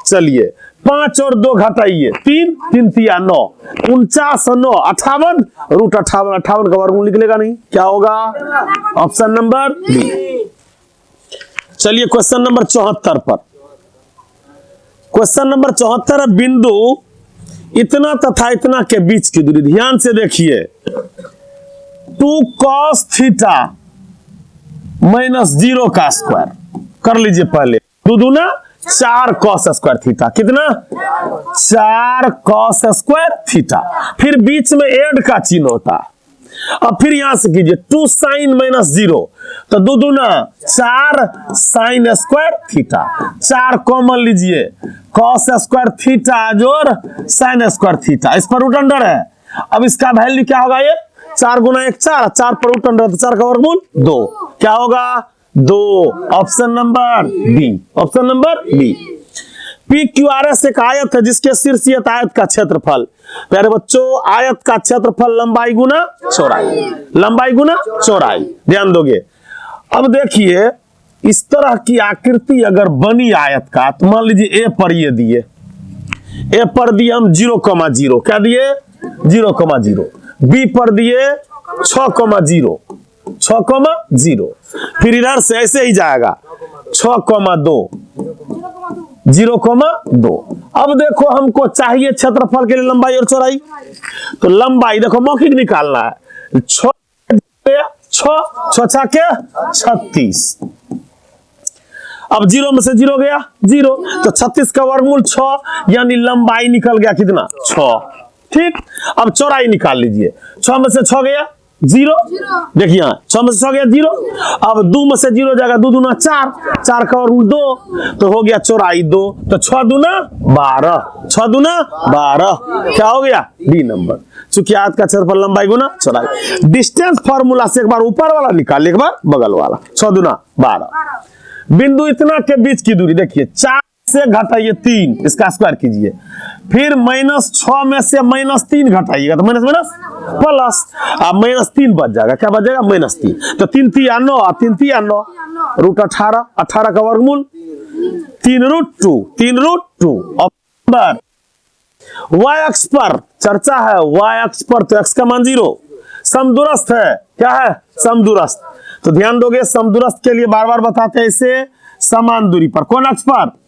चलिए 5 और 2 घटाइए 3 3 तिया 9, 49 और 9 58, रूट 58, 58 का वर्गमूल निकलेगा नहीं, क्या होगा ऑप्शन नंबर बी। चलिए क्वेश्चन नंबर 74 पर, क्वेश्चन नंबर 74 बिंदु इतना तथा इतना के बीच की दूरी, ध्यान से देखिए 2 cos थीटा -0 का स्क्वायर कर लीजिए पहले, 2 दूना 4 cos स्क्वायर थीटा, कितना 4 cos स्क्वायर थीटा, फिर बीच में ऐड का चिन्ह होता है। अब फिर यहां से कीजिए 2 sin -0, तो 2 दूना 4 sin स्क्वायर थीटा, 4 कॉमन लीजिए cos स्क्वायर थीटा जोड़ sin स्क्वायर थीटा, इस पर रूट अंडर है। अब इसका वैल्यू क्या होगा, ये 4 गुना 1 4, 4 पर रूट अंडर, तो 4 का वर्गमूल 2, क्या होगा 2, option number B, option number B. PQRS एक आयत है जिसके शीर्षीय आयत का क्षेत्रफल, प्यारे बच्चों आयत का क्षेत्रफल लंबाई गुना चौड़ाई, लंबाई गुना चौड़ाई, ध्यान दोगे। अब देखिए इस तरह की आकृति अगर बनी आयत का, तो मान लीजिए ए पर ये दिए, ए पर दिए हम 0,0, क्या दिए 0,0, बी पर दिए 6,0, 6,0, फिर इधर से ऐसे ही जाएगा 6,2, 0,2। अब देखो हमको चाहिए क्षेत्रफल के लिए लंबाई और चौड़ाई, तो लंबाई देखो मौखिक निकालना है, 6 6 के 36, अब 0 में से 0 गया 0, तो 36 का वर्गमूल 6, यानी लंबाई निकल गया कितना 6, ठीक। अब चौड़ाई निकाल लीजिए, 6 में से 6 गया 0, देखिए 6 में से 6 गया 0, अब 2 में से 0 जाएगा 2 दूना 4, 4 का वर्गमूल 2, तो हो गया चौड़ाई 2, तो 6 दूना 12, 6 दूना 12, क्या हो गया बी नंबर। चूंकि आयत का क्षेत्रफल लंबाई गुना चौड़ाई, डिस्टेंस फार्मूला से एक बार ऊपर वाला निकाल, एक बार बगल वाला, 6 दूना 12। बिंदु इतना के बीच की दूरी देखिए 4 से घटाइए 3, इसका स्क्वायर कीजिए, फिर -6 में से -3 घटाइएगा तो माइनस प्लस, अब -3 बच जाएगा, क्या बच जाएगा -3, तो 3 तिया 9 और 3 तिया 9, रूट 18, 18 का वर्गमूल 3 रूट 2, 3 रूट 2। नंबर y अक्ष पर चर्चा है, y अक्ष पर तो x का मान 0, समदूरस्थ है, क्या है समदूरस्थ, तो ध्यान दोगे समदूरस्थ के लिए बार बार बताते हैं इसे समान दूरी पर, कौन अक्ष पर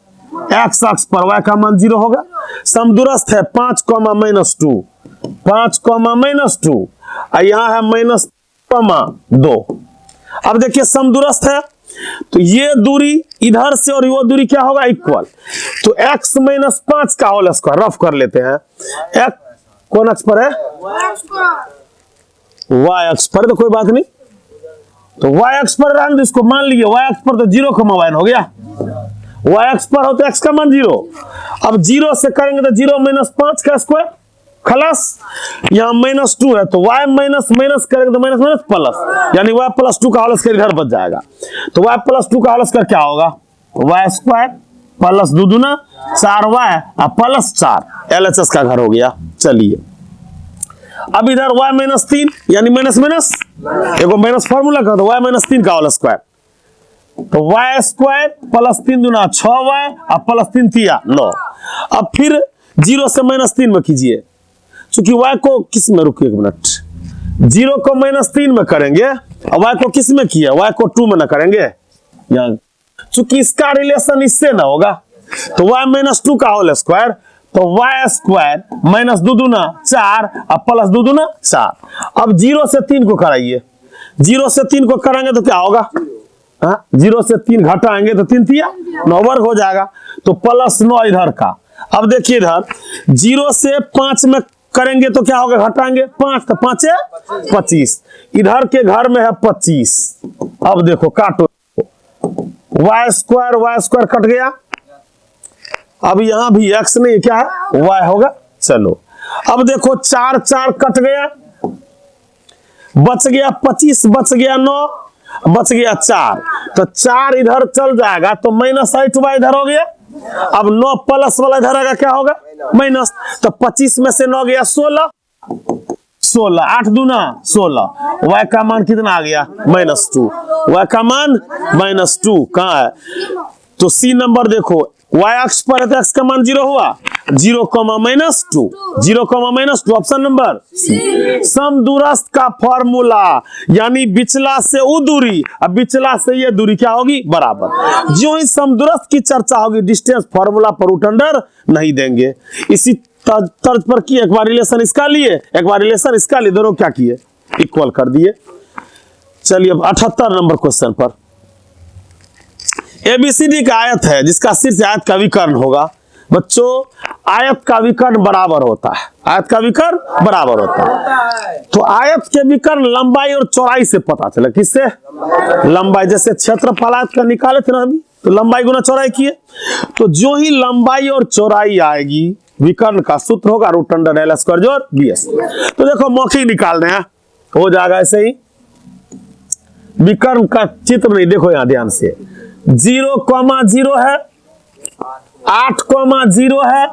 एक्स अक्ष पर y का मान 0 होगा। समदूरस्थ है 5 -2, 5 -2, और यहां है -2। अब देखिए समदूरस्थ है तो ये दूरी इधर से और वो दूरी क्या होगा, इक्वल। तो x -5 का होल स्क्वायर रफ कर लेते हैं। x कौन अक्ष पर है, y अक्ष पर, तो कोई बात नहीं। तो y अक्ष पर रहने दो इसको, मान लीजिए y अक्ष पर तो 0 का मान हो गया, y अक्ष पर हो तो x का मान 0। अब 0 से करेंगे तो 0 -5 का स्क्वायर खलास। यहाँ -2 है तो y माइनस करेंगे तो माइनस प्लस, यानी y +2 का होल स्क्वायर इधर बच जाएगा। तो y +2 का होल स्क्वायर क्या होगा, y स्क्वायर प्लस 2 दूना 4y और प्लस 4, LHS का घर हो गया। चलिए अब इधर y -3 यानी माइनस एगो माइनस फार्मूला का, तो y -3 का होल स्क्वायर, तो y स्क्वायर प्लस 3 दूना 6y और प्लस 3 तिया 9। अब फिर 0 से -3 में कीजिए, चूंकि y को किस में, रुकिए एक मिनट, 0 को -3 में करेंगे और y को किस में किया, y को 2 में ना करेंगे यहाँ, चूंकि इसका रिलेशन इससे ना होगा। तो y -2 का होल स्क्वायर, तो y स्क्वायर -2 दूना 4 और प्लस 2 दूना 4। अब 0 से 3 को कराइए, 0 से 3 को कराएंगे तो क्या होगा, 0 से 3 घटाएंगे तो 3 तिया 9 वर्ग हो जाएगा, तो प्लस 9 इधर का। अब देखिए इधर 0 से 5 में करेंगे तो क्या होगा, घटाएंगे 5 तो 5 है 25, इधर के घर में है 25। अब देखो काटो, y स्क्वायर कट गया। अब यहां भी x नहीं क्या है, y होगा। चलो अब देखो 4 कट गया, बच गया 25, बच गया 9, बच गया 4, तो 4 इधर चल जाएगा तो -8y इधर हो गया। अब 9 प्लस वाला इधर आएगा क्या होगा, माइनस, तो 25 में से 9 गया 16, 8 दूना 16, y का मान कितना आ गया, -2, y का मान -2 कहाँ है, तो C नंबर देखो, y अक्ष पर है तो x का मान 0 हुआ, 0, -2, 0, ऑप्शन नंबर C। समदूरस्थ का फॉर्मूला यानी बिचला से वो दूरी और बिचला से ये दूरी क्या होगी, बराबर। जो ही समदूरस्थ की चर्चा होगी डिस्टेंस फॉर्मूला पर रूट अंडर नहीं देंगे। इसी तर्ज पर की, एक बार रिलेशन इसका लिए, एक बार रिलेशन इसका लिए, दोनों क्या किए, इक्वल कर दिए। चलिए अब 78 नंबर क्वेश्चन पर, ABCD का आयत है जिसका शीर्ष आयत का विकर्ण होगा। बच्चों आयत का विकर्ण बराबर होता है, आयत का विकर्ण बराबर होता है। तो आयत के विकर्ण लंबाई और चौड़ाई से पता चला, किससे, लंबाई। जैसे क्षेत्रफल आयत का निकाले थे ना अभी, तो लंबाई गुना चौड़ाई किए, तो जो ही लंबाई और चौड़ाई आएगी विकर्ण का सूत्र होगा रूट अंडर L स्क्वायर जोड़ BS। तो देखो मौखिक निकाल रहे हैं, हो जाएगा ऐसे ही। विकर्ण का चित्र नहीं, देखो यहां ध्यान से, 0,0 है, 8,0 है,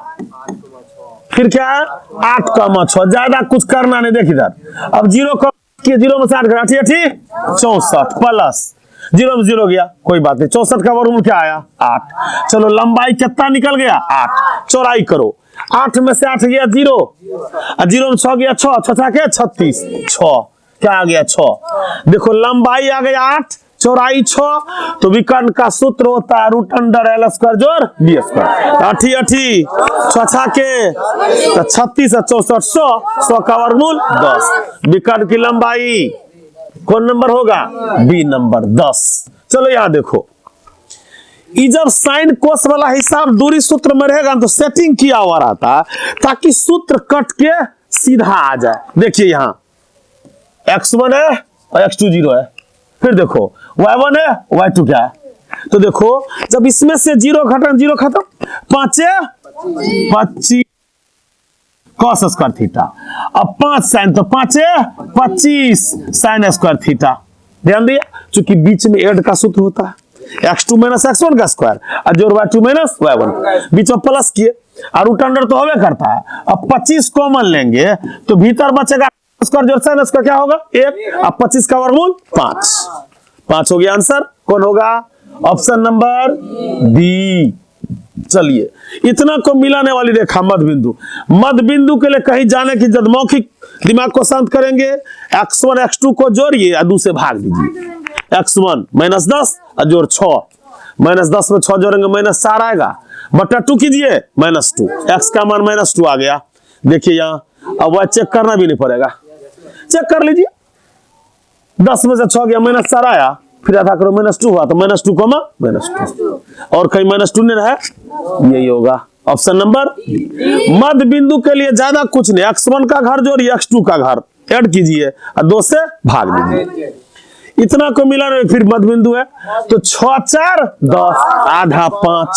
फिर क्या है 8,6, ज्यादा कुछ करना नहीं। देख इधर अब 0 में से 8 घटा 64 प्लस 0 में 0 गया, कोई बात नहीं, 64 का वर्गमूल क्या आया 8। चलो लंबाई कितना निकल गया 8, चौड़ाई करो, 8 में से 8 गया 0 और 0 में 6 गया 6, 6 के 36, 6 क्या आ गया 6। देखो लंबाई आ गया 8, चौड़ाई 6, तो विकर्ण का सूत्र होता है रूट अंडर L स्क्वायर जोड़ B स्क्वायर। 8 6 के 36 और 64, 100 का वर्गमूल 10। विकर्ण की लंबाई कौन नंबर होगा, B नंबर 10। चलो यहां देखो, जब साइन कोस वाला हिसाब दूरी सूत्र में रहेगा तो सेटिंग किया हुआ रहता है ताकि सूत्र कट के सीधा आ जाए। देखिए यहां x1 है और x2 0 है, फिर देखो y1 है y2 क्या है, तो देखो जब इसमें से 0 घटा 0 खत्म, 5 25 cos स्क्वायर थीटा, अब 5 साइन तो 5 25 साइन स्क्वायर थीटा। ध्यान दिया, चूंकि बीच में ऐड का सूत्र होता है x2 माइनस x1 का स्क्वायर और जोड़ y2 माइनस y1, बीच में प्लस किए और रूट अंडर तो होवे करता है। अब 25 कॉमन लेंगे तो भीतर बचेगा स्क्वायर जोड़ साइन स्क्वायर क्या होगा 1, अब 25 का वर्गमूल 5 हो गया। आंसर कौन होगा, ऑप्शन नंबर बी। चलिए इतना को मिलाने वाली रेखा मध्य बिंदु, मध्य बिंदु के लिए कहीं जाने की जब मौखिक दिमाग को शांत करेंगे, x1 x2 को जोड़िए और 2 से भाग दीजिए, x1 -10 और जोड़ 6 -10 में 6 जोड़ेंगे -4 आएगा, बटा 2 कीजिए -2, x का मान -2 आ गया। देखिए यहाँ अब वह चेक करना भी नहीं पड़ेगा, चेक कर लीजिए। 10 में से 6 गया -4 आया, फिर आधा करो -2 हुआ, तो -2 -2 और कहीं -2 नहीं है, यही होगा ऑप्शन नंबर। मध्य बिंदु के लिए ज्यादा कुछ नहीं, x1 का घर जोड़िए x2 का घर ऐड कीजिए और 2 से भाग दीजिए, इतना को मिला नहीं, फिर मध्य बिंदु है। तो 6 4 10 आधा 5,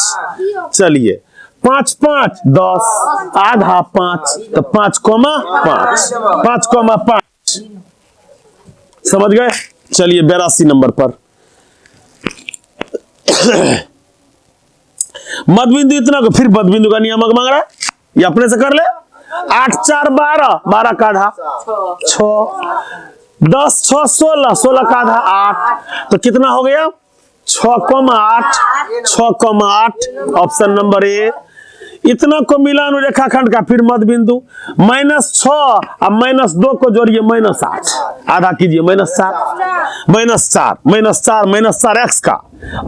चलिए 5 5 10 आधा 5, तो 5 5 समझ गए। चलिए 82 नंबर पर मध्य बिंदु इतना को, फिर मध्य बिंदु का नियामक मांग रहा है, ये अपने से कर ले। 8 4 12, 12 का आधा 6, 10 6 16, 16 का आधा 8, तो कितना हो गया 6,8, 6,8 ऑप्शन नंबर ए। इतना को मिलान रेखाखंड का, फिर मध्य बिंदु -6 और -2 को जोड़िए -8, आधा कीजिए -4 x का।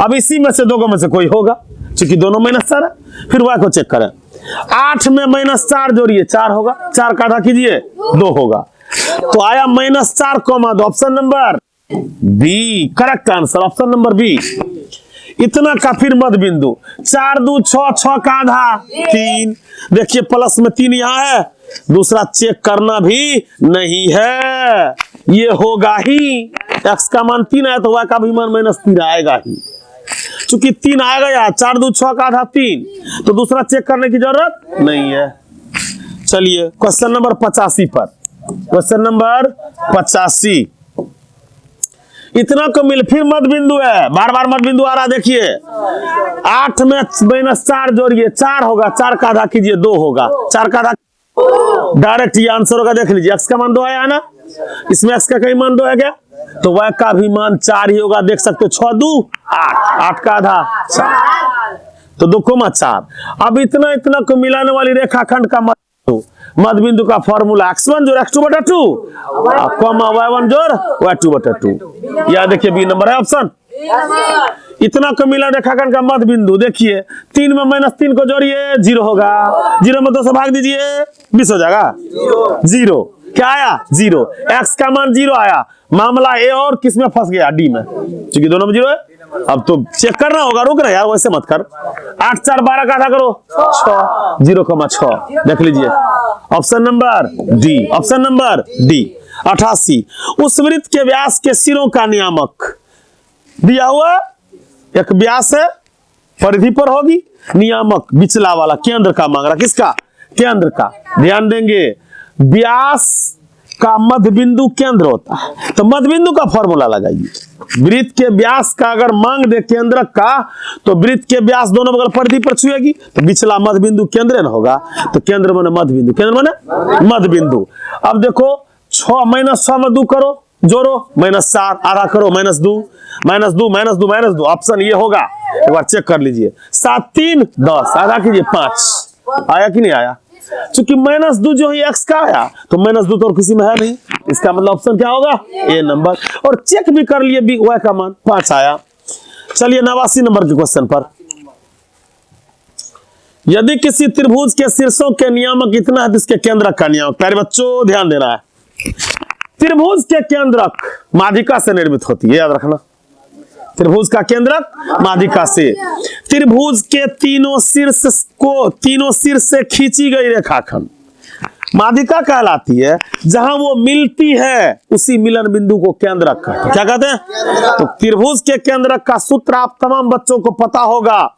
अब इसी में से 2 में से कोई होगा, क्योंकि दोनों -4 है, फिर y को चेक करें। 8 में -4 जोड़िए 4 होगा, 4 का आधा कीजिए 2 होगा, तो आया -4,2, option number B correct answer, option number B. इतना का फिर मध्य बिंदु 4 2 6, 6 का आधा 3, देखिए प्लस में 3 यहाँ है, दूसरा चेक करना भी नहीं है, ये होगा ही। x का मान 3 है तो y का भी मान -3 आएगा ही, चूंकि 3 आएगा यार, 4 2 6 का आधा 3, तो दूसरा चेक करने की जरूरत नहीं है। चलिए क्वेश्चन नंबर 85 पर, क्वेश्चन नंबर 85 इतना को मिल, फिर मध्य बिंदु है, बार बार मध्य बिंदु आ रहा, देखिए 8 में -4 जोड़िए 4 होगा, 4 का आधा कीजिए 2 होगा, 4 का आधा डायरेक्ट ये आंसर होगा। देख लीजिए x का मान 2 आया ना, इसमें x का कहीं मान 2 है क्या, तो y का भी मान 4 ही होगा, देख सकते हो 6 2 8, 8 का आधा 4, तो 2,4। अब इतना को मिलाने वाली रेखाखंड का मध्य बिंदु का फॉर्मूला x1 जोड़ x2 बटा 2 कॉमा y1 जोड़ y2 बटा 2, यह देखिए बी नंबर है ऑप्शन। इतना को मिला रेखाखंड का मध्य बिंदु, देखिए 3 में -3 को जोड़िए 0 होगा, 0 में 2 से भाग दीजिए 20 हो जाएगा 0, क्या आया 0, x का मान 0 आया, मामला ए और किस में फंस गया, डी में, क्योंकि दोनों में 0 है। अब तो चेक करना होगा, रुक रहे यार वैसे मत कर। 8 4 12 का आधा करो 6, 0,6 देख लीजिए option number D, option number D. 88 उस वृत्त के व्यास के सिरों का नियामक दिया हुआ, एक व्यास है परिधि पर होगी, नियामक बिचला वाला केंद्र का मांग रहा, किसका, केंद्र का। ध्यान देंगे व्यास का मध्य बिंदु केंद्र होता है, तो मध्य बिंदु का फॉर्मूला लगाइए। वृत्त के व्यास का अगर मांग दे केंद्रक का, तो वृत्त के व्यास दोनों बगल परिधि पर छुएगी, तो बिचला मध्य बिंदु केंद्र न होगा, तो केंद्र माने मध्य बिंदु, केंद्र माने मध्य बिंदु। अब देखो 6 -6 में 2 करो जोड़ो -4, आधा करो -2 -2 ऑप्शन ये होगा, एक बार चेक कर लीजिए। 7 3 10 आधा कीजिए 5, आया कि नहीं आया, चूंकि -2 जो है x का आया, तो -2 तो और किसी में है नहीं, इसका मतलब ऑप्शन क्या होगा, ए नंबर। और चेक भी कर लिए बी, y का मान 5 आया। चलिए 89 नंबर के क्वेश्चन पर, यदि किसी त्रिभुज के शीर्षों के नियामक इतना है तो इसके केंद्रक का नियामक, प्यारे बच्चों ध्यान देना है, त्रिभुज के केंद्रक माध्यिका से निर्मित होती है, याद रखना, त्रिभुज का केंद्रक माध्यिका से। त्रिभुज के तीनों शीर्ष से खींची गई रेखाखंड माध्यिका कहलाती है, जहां वो मिलती है उसी मिलन बिंदु को केंद्रक कहते हैं। क्या कहते हैं, तो त्रिभुज के केंद्रक का सूत्र आप तमाम बच्चों को पता होगा,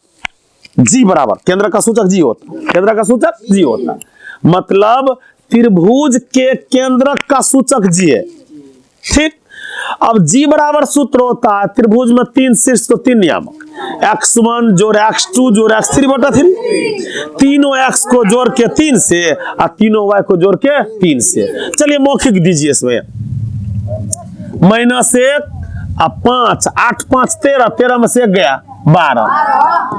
जी बराबर, केंद्र का सूचक जी होता है, केंद्र का सूचक जी होता है, मतलब त्रिभुज के केंद्रक का सूचक जी है, ठीक। अब जी बराबर सूत्र होता है, त्रिभुज में 3 शीर्ष तो 3 नियामक, x1 जोड़ x2 जोड़ x3 बटा 3, तीनों x को जोड़ के 3 से और तीनों y को जोड़ के 3 से। चलिए मौखिक दीजिए इसमें, -1 और 5, 8 5 13, 13 में से 1 गया 12,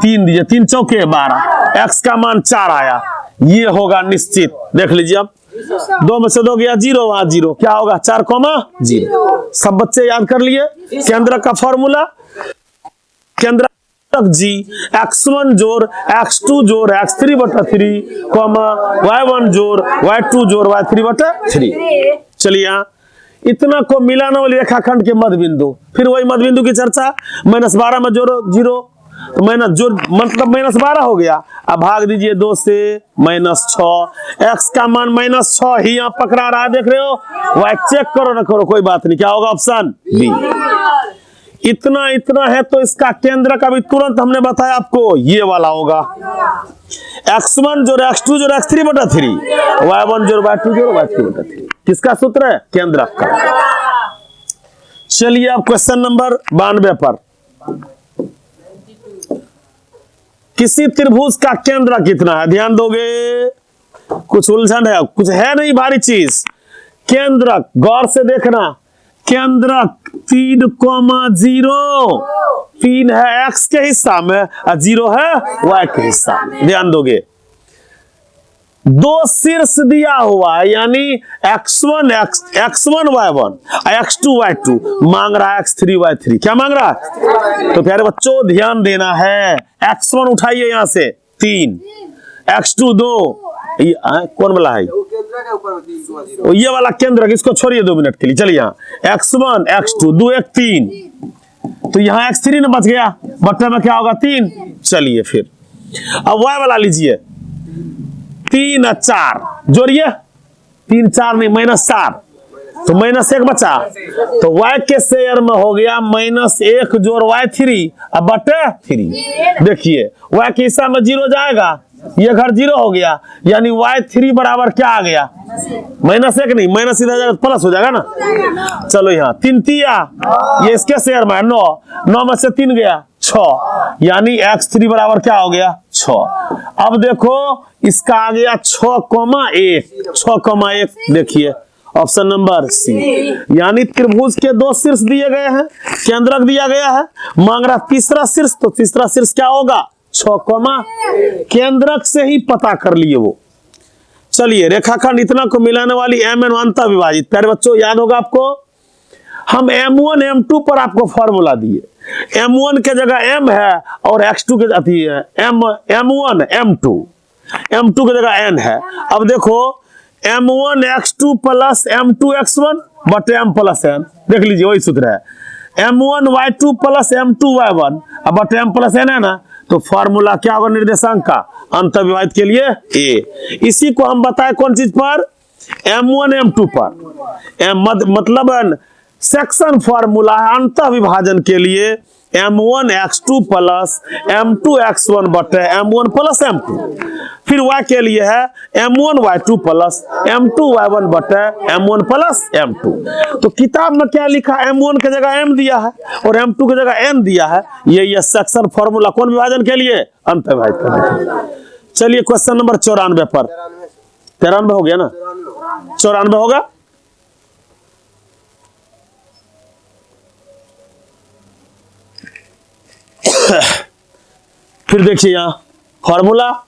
3 दीजिए, 3 चौके 12, x का मान 4 आया, ये होगा निश्चित। देख लीजिए अब 2 में से 2 गया 0, वहां 0, क्या होगा 4,0। सब बच्चे याद कर लिए केंद्र का फॉर्मूला, केंद्र तक जी, x1 जोड़ x2 जोड़ x3 बटा 3 कॉमा y1 जोड़ y2 जोड़ y3 बटा 3। चलिए यहाँ इतना को मिलाने वाली रेखाखंड के मध्य बिंदु, फिर वही मध्य बिंदु की चर्चा। -12 में जोड़ो 0 तो माइनस जो मतलब -12 हो गया। अब भाग दीजिए 2 से, -6, x का मान -6 ही यहाँ पकड़ा रहा है, देख रहे हो। वह चेक करो ना करो कोई बात नहीं, क्या होगा ऑप्शन बी। इतना इतना है तो इसका केंद्र का भी तुरंत हमने बताया आपको, ये वाला होगा x1 जोड़ x2 जोड़ x3 बटा 3 y1 जोड़ y2 जोड़ y3 बटा 3। किसका सूत्र है? केंद्रक का। चलिए अब क्वेश्चन नंबर 92 पर, किसी त्रिभुज का केंद्र कितना है? ध्यान दोगे, कुछ उलझन है, कुछ है नहीं भारी चीज। केंद्रक गौर से देखना, केंद्रक 3,0 3 है x के हिस्सा में और 0 है y के हिस्सा में। ध्यान दोगे, 2 शीर्ष दिया हुआ है, यानी x1 y1 x2 y2, मांग रहा है x3 y3। क्या मांग रहा है? तो प्यारे बच्चों ध्यान देना है, x1 उठाइए यहां से 3, x2 2, ये कौन वाला है? ये वाला केंद्र, इसको छोड़िए 2 मिनट के लिए। चलिए यहाँ x1 x2 2 1 3, तो यहाँ x3 न बच गया, बट्टे में क्या होगा 3। चलिए फिर अब y वाला लीजिए, 3 और 4 जोड़िए, 3 4 नहीं -4, तो -1 बचा, तो y के शेयर में हो गया -1 जोड़ y3 अब बटे 3। देखिए y के हिस्सा में 0 जाएगा, ये घर 0 हो गया, यानी y3 बराबर क्या आ गया? -1 नहीं, माइनस इधर जाएगा प्लस हो जाएगा ना। चलो यहाँ 3 तिया, ये इसके शेयर में 9 में से 3 गया 6, यानी x3 बराबर क्या हो गया? 6। अब देखो इसका आ गया 6,1। देखिए ऑप्शन नंबर सी, यानी त्रिभुज के 2 शीर्ष दिए गए हैं, केंद्रक दिया गया है, मांग रहा तीसरा शीर्ष, तो तीसरा शीर्ष क्या होगा? 6, केंद्रक से ही पता कर लिए वो। चलिए रेखाखंड इतना को मिलाने वाली m n अंत विभाजित। प्यारे बच्चों याद होगा आपको, हम m1 m2 पर आपको फॉर्मूला दिए, m1 के जगह m है और x2 के जाती है m1 m2 की जगह n है। अब देखो m1 x2 plus m2 x1 बटे m प्लस n, देख लीजिए वही सूत्र है, m1 y2 plus m2 y1 अब बटे m प्लस n है ना, तो फॉर्मूला क्या होगा निर्देशांक का? अंत विभाजित के लिए a। इसी को हम बताए कौन चीज पर? m1 m2 पर। मतलब सेक्शन फॉर्मूला है अंत विभाजन के लिए m1 x2 plus m2 x1 बटे m1 प्लस m2। फिर y के लिए है m1 y2 plus m2 y1 बटे m1 प्लस m2। तो किताब में क्या लिखा? m1 की जगह m दिया है और m2 की जगह n दिया है। ये सेक्शन फॉर्मूला कौन विभाजन के लिए? अंत विभाजित करने के लिए। चलिए क्वेश्चन नंबर 94 पर, 93 हो गया ना, 94 होगा। फिर देखिए यहाँ फॉर्मूला,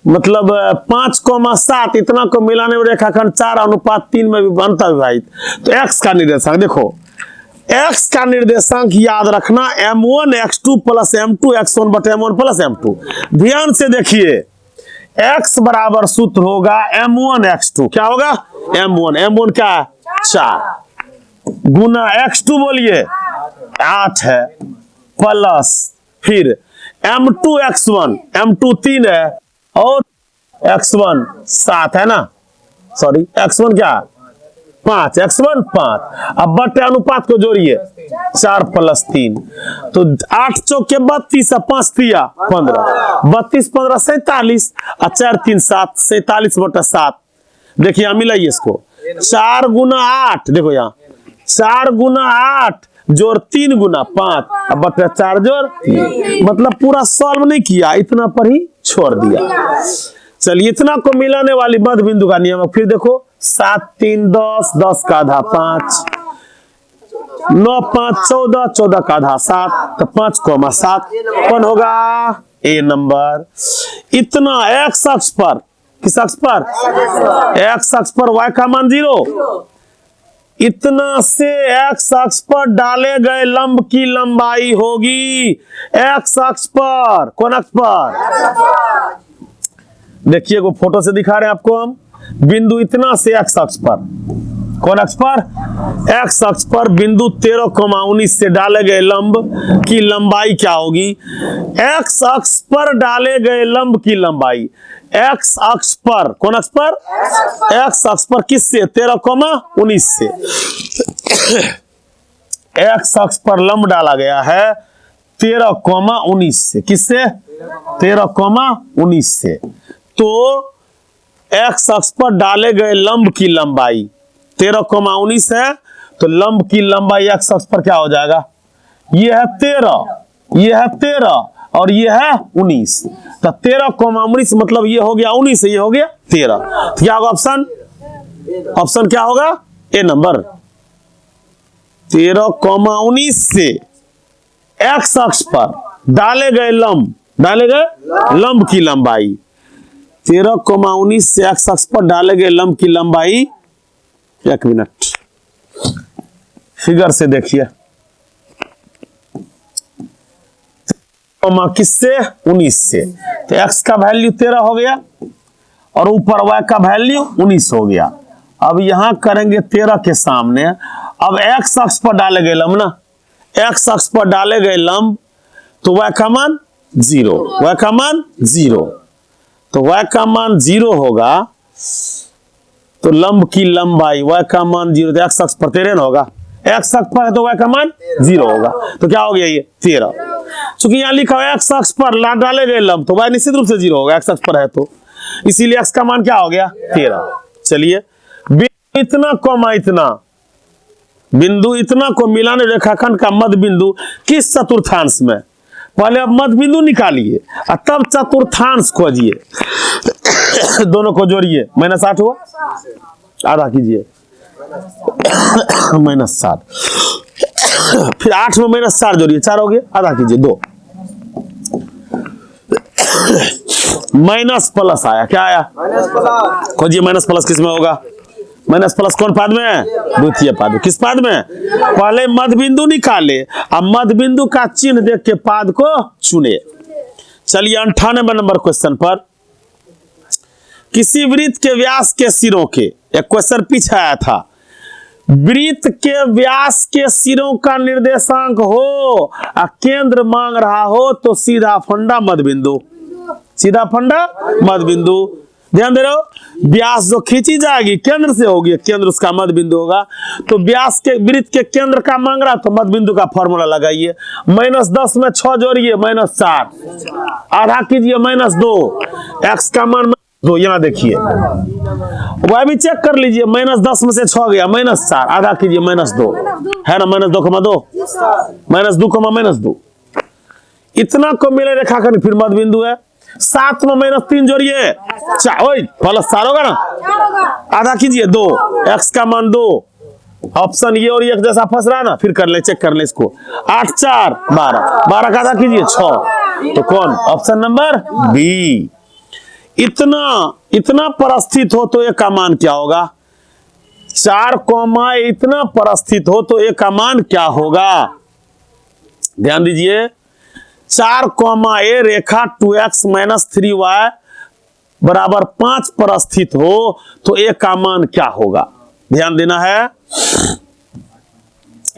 मतलब 5,7 इतना को मिलाने में रेखाखंड 4:3 में अंत विभाजित। तो x का निर्देशांक देखो, x का निर्देशांक याद रखना m1 x2 plus m2 x1 बटे m1 प्लस m2। ध्यान से देखिए, x बराबर सूत्र होगा m1 x2, क्या होगा? m1 क्या है? 4 गुना x2 बोलिए 8 है, प्लस फिर m2 x1, m2 3 है और x1 7 है ना, सॉरी x1 क्या 5, x1 5। अब बटे अनुपात को जोड़िए 4 प्लस 3, तो 8 चौके 32 और 5 तिया 15, 32 15 47 और 4 3 7, 47 बटा 7। देखिए यहाँ मिलाइए इसको, 4 गुना 8, देखो यहाँ 4 गुना 8 जोड़ 3 गुना 5 अब बटे 4 जोड़ 3, मतलब पूरा सॉल्व नहीं किया, इतना पर ही छोड़ दिया। चलिए इतना को मिलाने वाली मध्य बिंदु का नियम। फिर देखो 7 3 10, 10 का आधा 5, 9 5 14, 14 का आधा 7, तो 5,7 कौन होगा? ए नंबर। इतना x अक्ष पर, किस अक्ष पर? x अक्ष पर y का मान 0, इतना से एक्स अक्ष पर डाले गए लंब की लंबाई होगी। एक्स अक्ष पर, कौन अक्ष पर? देखिए वो फोटो से दिखा रहे हैं आपको हम। बिंदु इतना से एक्स अक्ष पर, कौन अक्ष पर? एक्स अक्ष पर बिंदु 13,19 से डाले गए लंब की लंबाई क्या होगी? एक्स अक्ष पर डाले गए लंब की लंबाई, एक्स अक्ष पर, कौन अक्ष पर? एक्स अक्ष पर किससे? 13,19 से। एक्स अक्ष पर लंब डाला गया है 13,19 से। किससे? 13,19 से। तो एक्स अक्ष पर डाले गए लंब की लंबाई 13,19 है, तो लंब की लंबाई एक्स अक्ष पर क्या हो जाएगा? ये है 13, ये है 13 और ये है 19। तो 13,19 मतलब ये हो गया 19, ये हो गया 13। तो क्या होगा ऑप्शन? ऑप्शन क्या होगा? ए नंबर। 13,19 से एक्स अक्ष पर डाले गए लंब की लंबाई 13,19 से एक्स अक्ष पर डाले गए लंब की लंबाई, एक मिनट फिगर से देखिए, किससे? 19 से। तो एक्स का वैल्यू 13 हो गया और ऊपर वाई का वैल्यू 19 हो गया। अब यहां करेंगे 13 के सामने, अब एक्स अक्ष पर डाले गए लंब ना, एक्स अक्ष पर डाले गए लंब, तो वाई का मान 0, वाई का मान 0, तो वाई का मान 0 होगा, तो लंब की लंबाई वाई का मान 0, तो एक्स अक्ष पर 13 होगा, एक्स अक्ष पर है तो वाई का मान 0 होगा, तो क्या हो गया ये 13। चूंकि यहां लिखा हुआ एक्स अक्ष पर डाले गए लंब, तो वाई निश्चित रूप से 0 होगा, एक्स अक्ष पर है तो, इसीलिए एक्स का मान क्या हो गया 13। चलिए इतना कॉमा इतना, बिंदु इतना को मिलाने रेखाखंड का मध्य बिंदु किस चतुर्थांश में? पहले अब मध्य बिंदु निकालिए और तब चतुर्थांश खोजिए। दोनों को जोड़िए, -8 हुआ, आधा कीजिए, -7, फिर 8 में -4 जोड़िए, 4 हो गया, आधा कीजिए, 2, माइनस प्लस आया, क्या आया? खोजिए माइनस प्लस किस में होगा? माइनस प्लस कौन पाद में? द्वितीय पाद। किस पाद में? पहले मध्य बिंदु निकाले, अब मध्य बिंदु का चिन्ह देख के पाद को चुने। चलिए 98 नंबर क्वेश्चन पर, किसी वृत्त के व्यास के सिरों के, एक क्वेश्चन पीछे आया था, वृत्त के व्यास के सिरों का निर्देशांक हो और केंद्र मांग रहा हो तो सीधा फंडा मध्य बिंदु, सीधा फंडा मध्य बिंदु। ध्यान दे रहे हो, व्यास जो खींची जाएगी केंद्र से होगी, केंद्र उसका मध्य बिंदु होगा, तो व्यास के वृत्त के केंद्र का मांग रहा तो मध्य बिंदु का फॉर्मूला लगाइए, -10 में 6 जोड़िए, -4, आधा कीजिए, -2, एक्स का मान 2, यहाँ देखिए, वह भी चेक कर लीजिए, -10 में से 6 गया, -4, आधा कीजिए, -2 है ना, -2,2, -2,-2, इतना को मिले रेखाखंड फिर मध्य बिंदु है। 7 में -3 जोड़िए, +4 होगा ना, आधा कीजिए, 2, एक्स का मान 2, ऑप्शन ये और ये एक जैसा फंस रहा है ना, फिर कर ले, चेक कर ले इसको, 8, 4, 12 का आधा कीजिए, 6, तो कौन? Option number B. इतना पर स्थित हो तो ए का मान क्या होगा? 4, इतना पर स्थित हो तो ए का मान क्या होगा? ध्यान दीजिए, 4, ए रेखा 2x - 3y बराबर 5 पर स्थित हो तो ए का मान क्या होगा? ध्यान देना है,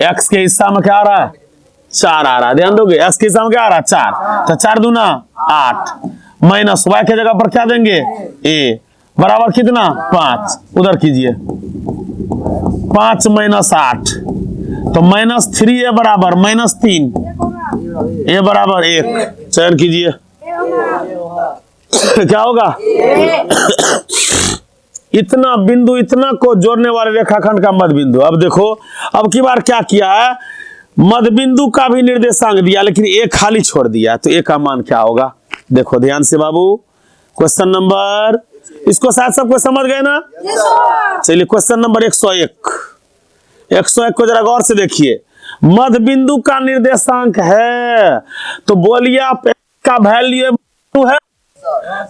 x के हिस्सा में क्या आ रहा है? 4 आ रहा है, ध्यान दोगे, x के हिस्सा में क्या आ रहा है? 4, तो 4 दूना 8, माइनस y के जगह पर क्या देंगे? a बराबर कितना? 5, उधर कीजिए, 5 - 8, तो -3a बराबर -3, a बराबर 1, चयन कीजिए, क्या होगा? इतना बिंदु इतना को जोड़ने वाले रेखाखंड का मध्य बिंदु। अब देखो, अब की बार क्या किया है, मध्य बिंदु का भी निर्देशांक दिया लेकिन एक खाली छोड़ दिया, तो ए का मान क्या होगा? देखो ध्यान से बाबू, क्वेश्चन नंबर, इसको शायद सबको समझ गए ना? चलिए क्वेश्चन नंबर 101 को जरा गौर से देखिए, मध्य बिंदु का निर्देशांक है, तो बोलिए आप का वैल्यू है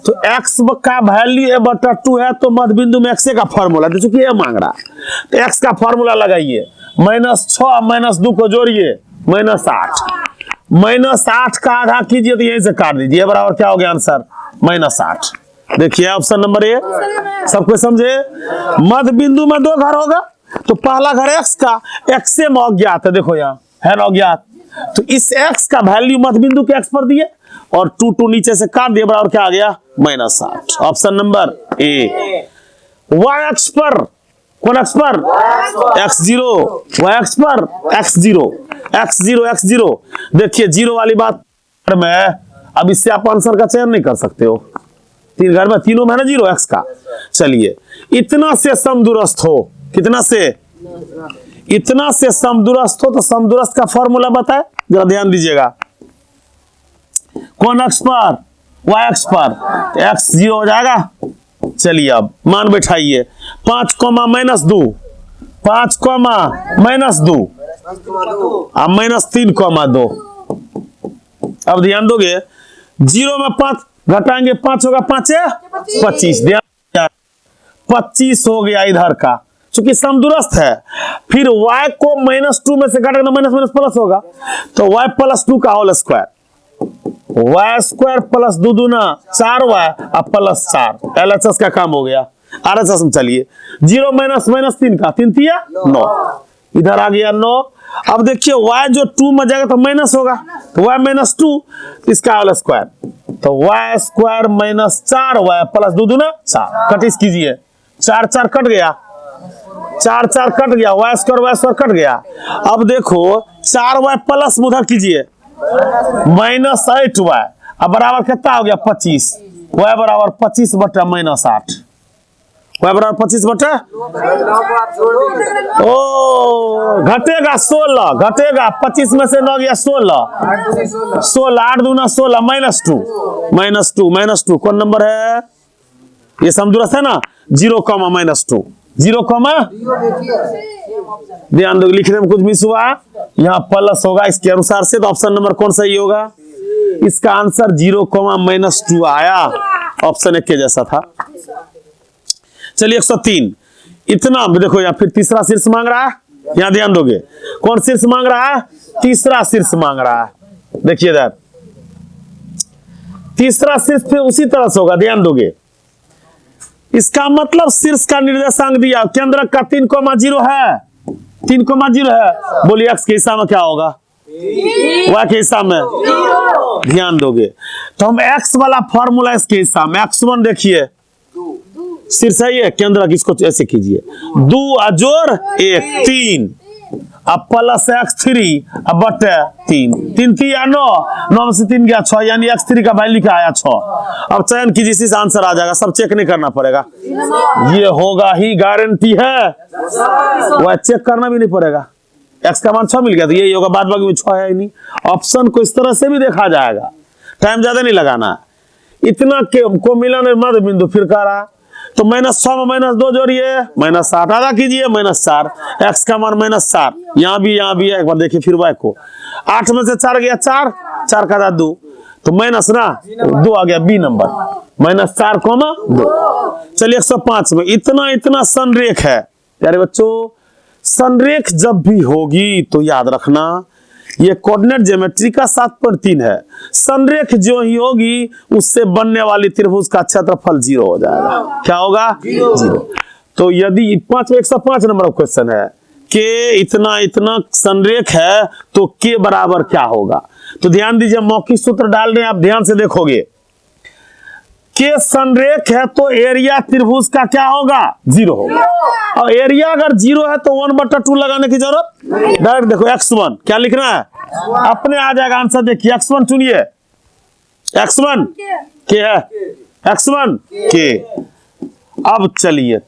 तो x का वैल्यू a बटा 2 है तो मध्य बिंदु में x का फॉर्मूला, तो चूंकि ये मांग रहा तो x का फॉर्मूला लगाइए, -6 -2 को जोड़िए -8, -8 का आधा कीजिए तो यहीं से काट दीजिए, बराबर क्या हो गया आंसर -8। देखिए ऑप्शन नंबर ए, सबको समझे। मध्य बिंदु में 2 घर होगा तो पहला घर x का, x से अज्ञात है, देखो यहाँ है ना अज्ञात, तो इस x का वैल्यू मध्य बिंदु के x पर दिए और 2 नीचे से काट दिए, बराबर क्या आ गया -8। Option number A. y अक्ष पर, कौन अक्ष पर, x0, y अक्ष पर x0, x0 देखिए 0 वाली बात में अब इससे आप आंसर का चयन नहीं कर सकते हो, 3 घर में तीनों में है ना 0 x का। चलिए इतना से समदूरस्थ हो, कितना से, इतना से समदूरस्थ हो, तो समदूरस्थ का फॉर्मूला बताए जरा ध्यान दीजिएगा। कौन अक्ष पर, y अक्ष पर, तो x0 हो जाएगा। चलिए अब मान बैठाइए, 5 - -2, 5 - -2 अब -3,2। अब ध्यान दोगे 0 में 5 घटाएंगे 5 होगा 5 25, ध्यान 25 हो गया इधर का, चूंकि समदूरस्थ है। फिर y को -2 में से घटाएंगे तो माइनस प्लस होगा, तो y + 2 का होल स्क्वायर, y² + 2 दूना 4y अब +4, LHS का काम हो गया। RHS में चलिए 0 -3 का 3 तिया 9, इधर आ गया 9। अब देखिए y जो 2 में जाएगा तो माइनस होगा, तो y -2 इसका होल स्क्वायर, तो y² -4y + 2 दूना 4, कटिस कीजिए, 4 4 कट गया, 4 4 कट गया, y² कट गया। अब देखो 4y प्लस उधर कीजिए -8y, अब बराबर कितना हो गया 25, y बराबर 25 बटा -8, y बराबर 25 बटा, ओ घटेगा 16, घटेगा 25 में से 9 गया 16, 8 दूना 16 -2 कौन नंबर है, ये समदूरस्थ है ना, 0, -2 0, ध्यान दो लिखने में कुछ मिस हुआ, यहाँ प्लस होगा इसके अनुसार से, तो ऑप्शन नंबर कौन सही होगा, इसका आंसर 0, -2 आया, ऑप्शन 1 के जैसा था। चलिए 103, इतना देखो यहाँ फिर तीसरा शीर्ष मांग रहा है, यहाँ ध्यान दोगे कौन शीर्ष मांग रहा है, तीसरा शीर्ष मांग रहा है। देखिए इधर तीसरा शीर्ष फिर उसी तरह से होगा, ध्यान दोगे, इसका मतलब शीर्ष का निर्देशांक दिया, केंद्र का 3,0 है, 3,0 है, बोलिए x के हिस्सा में क्या होगा, y के हिस्सा में, ध्यान दोगे तो हम x वाला फॉर्मूला इसके हिस्सा में, x1 देखिए शीर्ष है ये, केंद्र किसको ऐसे कीजिए 2 जोड़ 1 3, अब प्लस x3 अब बटे 3, 3 तिया 9, 9 में से 3 गया 6, यानी x3 का वैल्यू क्या आया 6। अब चयन कीजिए, इसी से आंसर आ जाएगा, सब चेक नहीं करना पड़ेगा, ये होगा ही गारंटी है, वह चेक करना भी नहीं पड़ेगा, x का मान 6 मिल गया तो यही होगा, बाद बाकी में 6 है ही नहीं। ऑप्शन को इस तरह से भी देखा जाएगा, टाइम ज्यादा नहीं लगाना, इतना को मिलाने मध्य बिंदु फिर कह रहा, तो -6 में -2 जोड़िए -8, आधा कीजिए -4, x का मान -4, यहाँ भी है, एक बार देखिए फिर y को, 8 में से 4 गया 4, 4 का 2, तो माइनस ना 2 आ गया बी नंबर, -4,2। चलिए 105 में इतना संरेख है प्यारे बच्चों, संरेख जब भी होगी तो याद रखना ये कोऑर्डिनेट ज्योमेट्री का 7.3 है, संरेख जो ही होगी उससे बनने वाली त्रिभुज का क्षेत्रफल 0 हो जाएगा, क्या होगा 0। तो यदि 105 नंबर क्वेश्चन है कि इतना संरेख है तो के बराबर क्या होगा, तो ध्यान दीजिए मौखिक सूत्र डाल रहे हैं, आप ध्यान से देखोगे के संरेख है तो एरिया त्रिभुज का क्या होगा 0 होगा, और एरिया अगर 0 है तो 1/2 लगाने की जरूरत, डायरेक्ट देखो x1 क्या लिखना है, अपने आ जाएगा आंसर, देखिए x1 चुनिए, x1 के है, x1 के। अब चलिए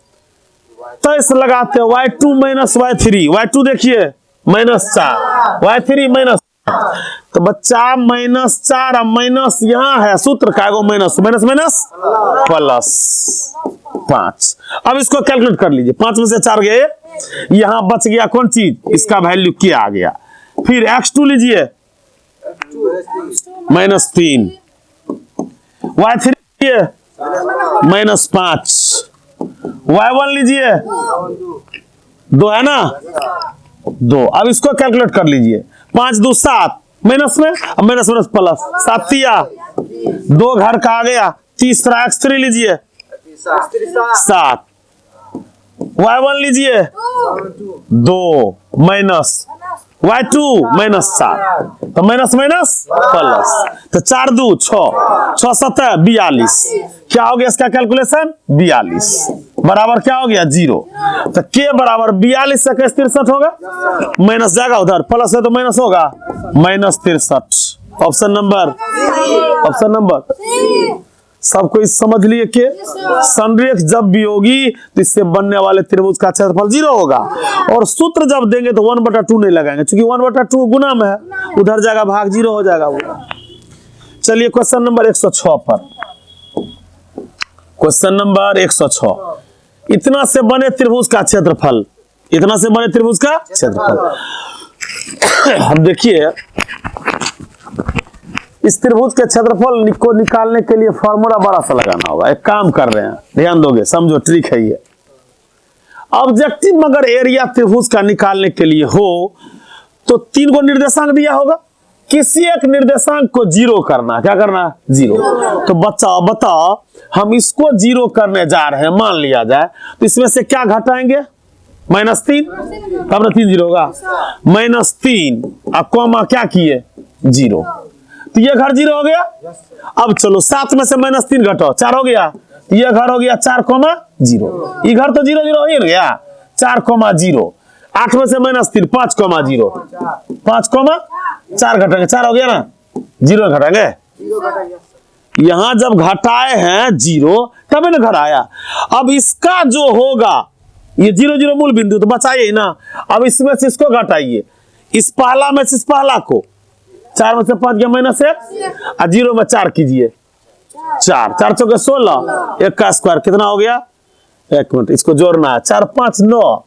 तो इस लगाते हैं y2 - y3, y2 देखिए -4, y3 -, तो बच्चा -4 अब माइनस यहाँ है, सूत्र का माइनस +5। अब इसको कैलकुलेट कर लीजिए, 5 में से 4 गए, यहाँ बच गया कौन चीज, इसका वैल्यू क्या आ गया, फिर x2 लीजिए -3, y3 ये -5, y1 लीजिए 2 है ना, 2। अब इसको कैलकुलेट कर लीजिए, 5 2 7 माइनस में, अब माइनस माइनस प्लस, 7 2 घर का आ गया, तीसरा x3 लीजिए 7, y1 लीजिए 2 माइनस y2 -7, तो माइनस माइनस प्लस, तो 4 2 6 6 7 42, क्या हो गया इसका कैलकुलेशन 42 बराबर क्या हो गया 0, तो k बराबर 42 से कैसे 63 होगा, माइनस जाएगा उधर, प्लस है तो माइनस होगा, -63। ऑप्शन नंबर सबको इस समझ लिए कि संरेख जब भी होगी तो इससे बनने वाले त्रिभुज का क्षेत्रफल 0 होगा, और सूत्र जब देंगे तो 1/2 नहीं लगाएंगे, क्योंकि 1/2 गुना में है, उधर जाएगा भाग 0 हो जाएगा वो। चलिए क्वेश्चन नंबर 106 पर, क्वेश्चन नंबर 106, इतना से बने त्रिभुज का क्षेत्रफल, इतना से बने त्रिभुज का क्षेत्रफल। हम देखिए इस त्रिभुज के क्षेत्रफल को निकालने के लिए फॉर्मूला बड़ा सा लगाना होगा। एक काम कर रहे हैं, ध्यान दोगे, समझो, ट्रिक है ये। ऑब्जेक्टिव अगर एरिया त्रिभुज का निकालने के लिए हो तो 3 को निर्देशांक दिया होगा, किसी एक निर्देशांक को 0 करना, क्या करना 0। तो बच्चा बताओ, हम इसको 0 करने जा रहे हैं, मान लिया जाए, तो इसमें से क्या घटाएंगे -3, तब ना 3 0 होगा, -3 अब कॉमा क्या किए 0, तो ये घर 0 हो गया। अब चलो 7 में से -3 घटाओ, 4 हो गया, तो ये घर हो गया 4, 0, ये घर तो 0 0 हो ही गया, 4, 0, 8 में से -3 5, 0, 5, 4 घटाएंगे, 4 हो गया ना, 0 घटाएंगे, यहां जब घटाए हैं 0 तभी ना घर आया। अब इसका जो होगा ये 0 0 मूल बिंदु तो बचाइए ना, अब इसमें से इसको घटाइए, इस पहला में से इस पहला को, 4 में से 5 गया -1 और 0 में 4 कीजिए, 4 4 चौके 16, 1 का स्क्वायर कितना हो गया, 1 मिनट इसको जोड़ना है, 4 5 9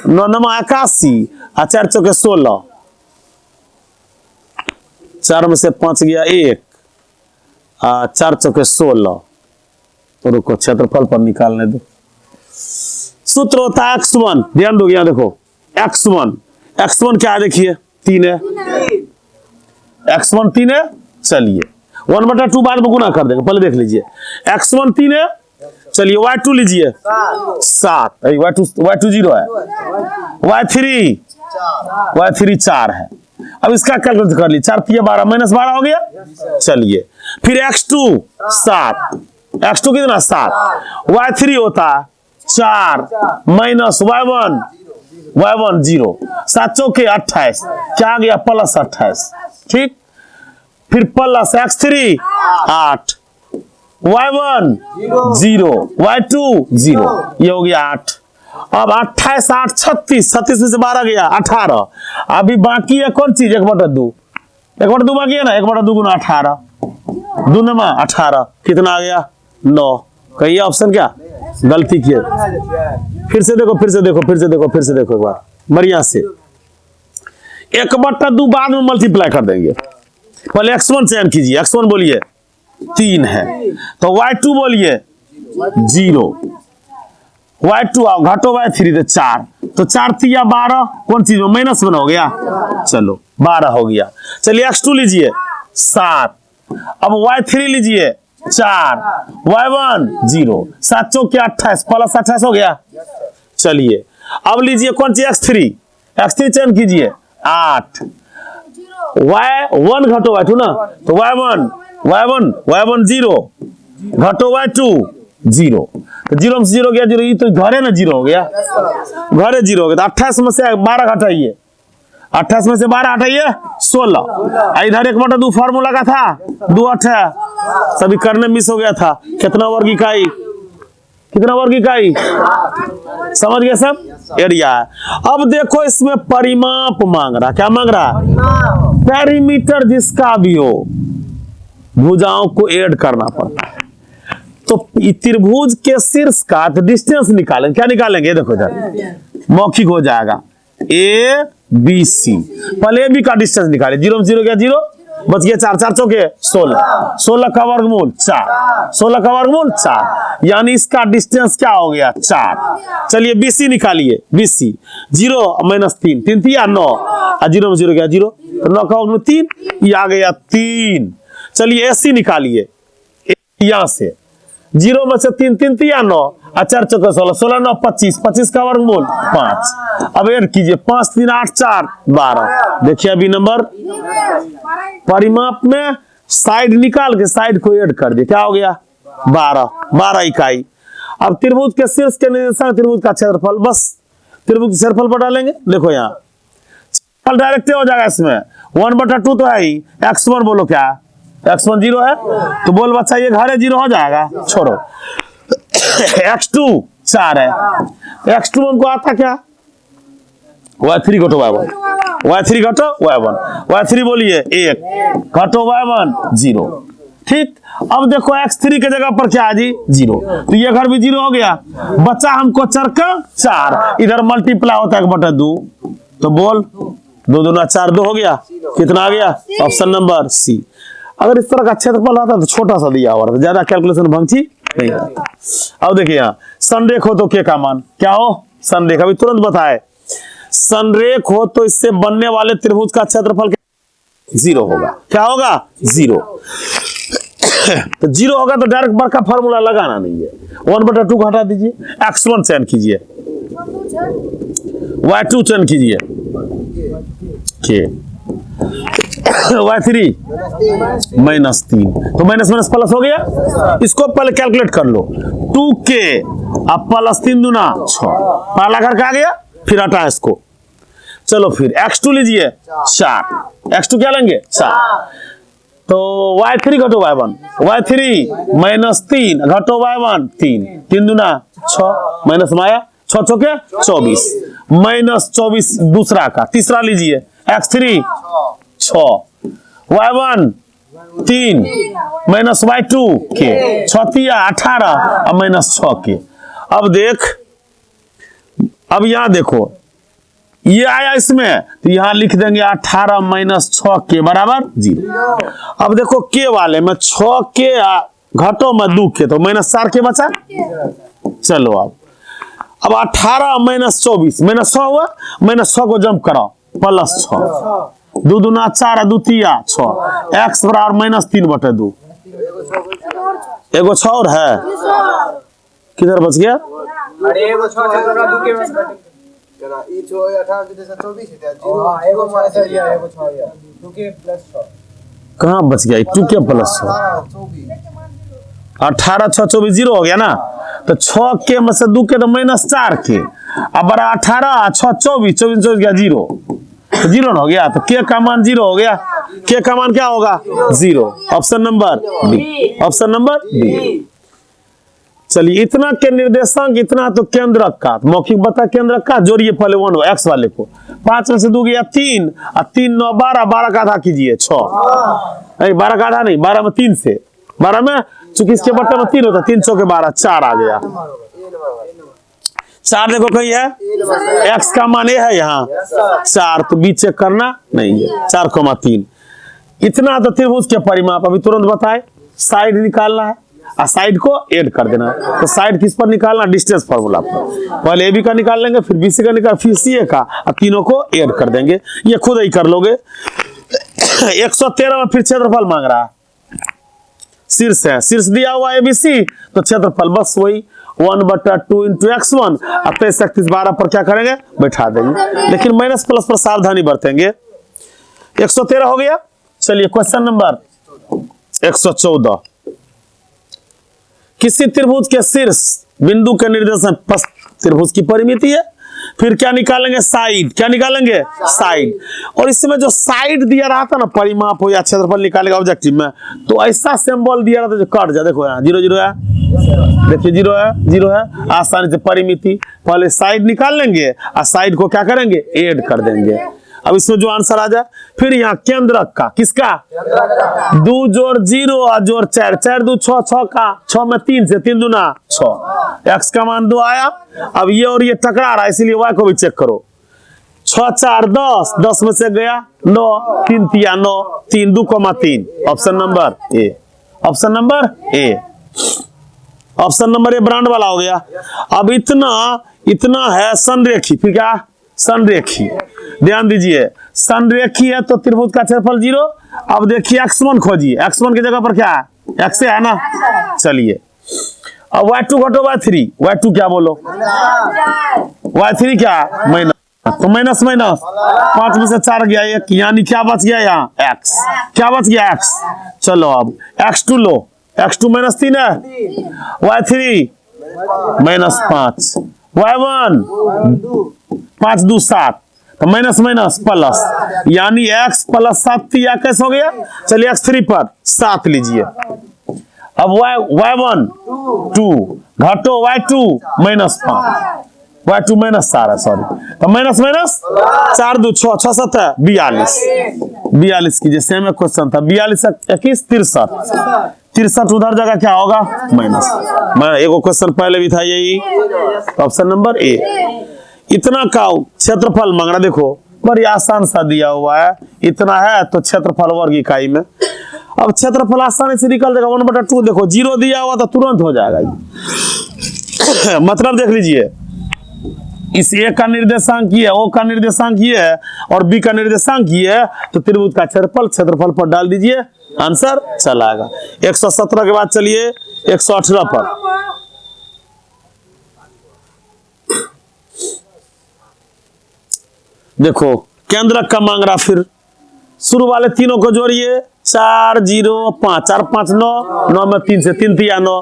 9 9 81 और 4 चौके 16, 4 में से 5 गया 1 और 4 चौके 16, तो रुको क्षेत्रफल पर निकालने दो। सूत्र होता है x1, ध्यान दो, यहां देखो x1 क्या है, देखिए 3 है, x1 3 है। चलिए 1/2 बाद में गुना कर देंगे, पहले देख लीजिए, x1 3 है। चलिए y2 लीजिए 7, y2 0 है, y3 4 है। अब इसका कैलकुलेट कर लीजिए, 4 3 12 -12 हो गया। चलिए फिर x2 7, x2 कितना 7, y3 होता है 4 -y1 0, 7 चौके 28, क्या आ गया +28, ठीक। फिर प्लस x3 8, y1 0, y2 0, ये हो गया 8। अब 28 8 36, 36 में से 12 गया 18, अभी बाकी है कौन चीज 1/2, 1/2 बाकी है ना, 1/2 गुना 18, 2 9 18, कितना आ गया 9। कहिए ऑप्शन क्या गलती किए, फिर से देखो एक बार बढ़िया से, 1/2 बाद में मल्टीप्लाई कर देंगे, पहले x1 चयन कीजिए, x1 बोलिए 3 है, तो y2 बोलिए 0, y2 आओ घटो y3 तो 4, तो 4 3 12, कौन चीज में माइनस में हो गया, चलो 12 हो गया। चलिए x2 लीजिए 7, अब y3 लीजिए 4, y1 0, 7 चौके 28 +28 हो गया। चलिए अब लीजिए कौन सी x3 चयन कीजिए 8, y1 घटो y2 ना, तो y1 0 घटो y2 0, तो 0 से 0 गया 0, ये तो घरे ना 0 हो गया, घरे 0 हो गया। तो 28 में से 12 घटाइए, 28 में से 12 हटाइए 16, इधर 1/2 फार्मूला का था 2 8 है, सभी करने मिस हो गया था। कितना वर्ग इकाई, समझ गए सब, एरिया है। अब देखो इसमें परिमाप मांग रहा, क्या मांग रहा, पेरीमीटर जिसका भी हो, भुजाओं को ऐड करना पड़ता है। तो त्रिभुज के शीर्ष का तो डिस्टेंस निकालेंगे, क्या निकालेंगे, देखो इधर मौखिक हो जाएगा, ए बी सी, पहले ए बी का डिस्टेंस निकाले, 0 में 0 गया 0, बच गया 4, 4 चौके 16, 16 का वर्गमूल 4, 16 का वर्गमूल 4, यानी इसका डिस्टेंस क्या हो गया 4। चलिए BC निकालिए, BC 0 -3, 3 3 9 और 0 में 0 गया 0, तो 9 का वर्गमूल 3, ये आ गया 3। चलिए AC निकालिए, यहां से 0 में से 3 3 3 9 और 4 चौके 16, 16 9 25, 25 का वर्गमूल 5। अब ऐड कीजिए 5 3 8 4 12। देखिए अभी नंबर परिमाप में साइड निकाल के साइड को ऐड कर दिए, क्या हो गया 12 इकाई। अब त्रिभुज के शीर्ष के निर्देशांक त्रिभुज का क्षेत्रफल, बस त्रिभुज के क्षेत्रफल पर डालेंगे। देखो यहाँ क्षेत्रफल डायरेक्ट हो जाएगा इसमें 1/2 तो है ही, x1 बोलो क्या x1 0 है, तो बोल बच्चा ये घर है 0 हो जाएगा, छोड़ो। x2 4 है, x2 हमको आता क्या y3 घटो y1, y3 घटो y1, y3 बोलिए 1 घटो y1 0। ठीक, अब देखो x3 के जगह पर क्या है जी 0, तो ये घर भी 0 हो गया। बच्चा हमको चर का 4, इधर मल्टीप्लाई होता है 1/2, तो बोल 2 दूना 4, 2 हो गया, कितना आ गया ऑप्शन नंबर C। अगर इस तरह का क्षेत्रफल आता तो छोटा सा दिया हुआ था, ज्यादा कैलकुलेशन भंगची नहीं आता। अब देखिए यहाँ संरेख हो तो के का मान क्या हो, संरेख अभी तुरंत बताए, संरेख हो तो इससे बनने वाले त्रिभुज का क्षेत्रफल 0 होगा, क्या होगा 0। तो 0 होगा तो डायरेक्ट बार का फॉर्मूला लगाना नहीं है, 1/2 घटा दीजिए, x1 चयन कीजिए, y2 चयन कीजिए, के y3 -3, तो माइनस माइनस प्लस हो गया। इसको पहले कैलकुलेट कर लो, 2k अब प्लस 3 दूना 6, पहला घर का आ गया, फिर हटा इसको। चलो फिर x2 लीजिए 4, x2 क्या लेंगे 4, तो y3 घटो y1, y3 -3 घटो y1 3, 3 दूना 6 माइनस माया 6 चौके 24 -24 दूसरा का, तीसरा लीजिए x3 6, y1 3 -y2 के 6 18 और -6 के। अब देख, अब यहां देखो ये आया इसमें, तो यहां लिख देंगे 18 -6 के बराबर 0। अब देखो के वाले में 6 के घटो में 2 के, तो -4 के बचा। चलो अब 18 -24 -6 हुआ, -6 को जंप कराओ +6, 2 दूना 4 2 3 6, x बराबर -3/2, एगो 6 और है, किधर बच गया, अरे वो 6 2 के में जना ई 6 18 के जैसा 24 है 0 एगो माइनस है एगो 6 है 2 के +6, कहां बच गया 2 के +6, 18 6 24 0 हो गया ना, तो 6 के में से 2 के तो -4 के, अब बड़ा 18 6 24 24 24 गया 0, तो 0 हो गया, तो के का मान 0 हो गया, के का मान क्या होगा 0, option number B, option number B. चलिए इतना के निर्देशांक, इतना तो केंद्रक का, मौखिक बता केंद्रक का, जोड़िए पहले 1 x वाले को, 5 में से 2 गया 3 और 3 9 12, 12 का आधा कीजिए 6, नहीं 12 का आधा नहीं, 12 में 3 से 12 में, चूंकि इसके बट्टे में 3 होता, 3 चौके 12 4 आ गया। 4 देखो कहीं है, x का मान ये है यहाँ 4, तो बी चेक करना नहीं है, 4,3। इतना तो त्रिभुज के परिमाप अभी तुरंत बताए, साइड निकालना है और साइड को ऐड कर देना है। तो साइड किस पर निकालना, डिस्टेंस फार्मूला पर, पहले ए बी का निकाल लेंगे, फिर BC का निकाल, फिर CA का, और तीनों को ऐड कर देंगे, ये खुद ही कर लोगे। 113 में फिर क्षेत्रफल मांग रहा है, शीर्ष है, शीर्ष दिया हुआ ABC, तो क्षेत्रफल बस वही 1/2 × x1 और 23 31 12 पर क्या करेंगे बैठा देंगे, लेकिन माइनस प्लस पर सावधानी बरतेंगे। 113 हो गया। चलिए क्वेश्चन नंबर 114, किसी त्रिभुज के शीर्ष बिंदु के निर्देशन त्रिभुज की परिमिति है, फिर क्या निकालेंगे साइड, क्या निकालेंगे साइड, और इसमें जो साइड दिया रहा था ना, परिमाप हो या क्षेत्रफल निकालेगा ऑब्जेक्टिव में, तो ऐसा सिंबल दिया रहा था जो कट जाए, देखो यहाँ 0 0 है, देखिए 0 है 0 है, आसानी से परिमिति, पहले साइड निकाल लेंगे और साइड को क्या करेंगे ऐड कर देंगे। अब इसमें जो आंसर आ जाए, फिर यहाँ केंद्रक का, किसका 2 जोड़ 0 और जोड़ 4, 4 2 6 6 का, 6 में 3 से 3 दूना 6, x का मान 2 आया। अब ये और ये टकरा रहा है, इसीलिए y को भी चेक करो, 6 4 10, 10 में से गया 9, 3 तिया 9, 3 2,3। Option number A, option number A, option number A brand वाला हो गया। अब इतना है संरेखी, फिर क्या संरेखी, ध्यान दीजिए संरेखी है तो त्रिभुज का क्षेत्रफल 0। अब देखिए x1 खोजिए, x1 की जगह पर क्या है, x है ना, चलिए अब y2 घटो y3, y2 क्या बोलो, y3 क्या माइनस, तो माइनस माइनस 5 में से 4 गया 1, यानी क्या बच गया यहाँ x, क्या बच गया x। चलो अब x2 लो, x2 -3 है, y3 -5, y1 5 2 7, तो माइनस माइनस प्लस, यानी x + 7 या कैसे हो गया। चलिए x3 पर 7 लीजिए। अब y1 2 घटो y2 -5, y2 -4 सॉरी, तो माइनस माइनस 4 2 6 6 7 42, 42 कीजिए, सेम क्वेश्चन था, 42 21 63, 63 उधर जगह क्या होगा माइनस, मैं एक क्वेश्चन पहले भी था यही, ऑप्शन नंबर ए। इतना का क्षेत्रफल मांग रहा, देखो बड़ी आसान सा दिया हुआ है, इतना है तो क्षेत्रफल वर्ग इकाई में। अब क्षेत्रफल आसानी से निकल जाएगा 1/2, देखो 0 दिया हुआ तो तुरंत हो जाएगा ये। मतलब देख लीजिए इस ए का निर्देशांक ये है, ओ का निर्देशांक ये है और बी का निर्देशांक ये है, तो त्रिभुज का क्षेत्रफल पर डाल दीजिए, आंसर चला आएगा। 117 के बाद चलिए 118 पर। देखो केंद्रक का मांग रहा, फिर शुरू वाले तीनों को जोड़िए, 4 0 5, 4 5 9, 9 में 3 से 3 तिया 9,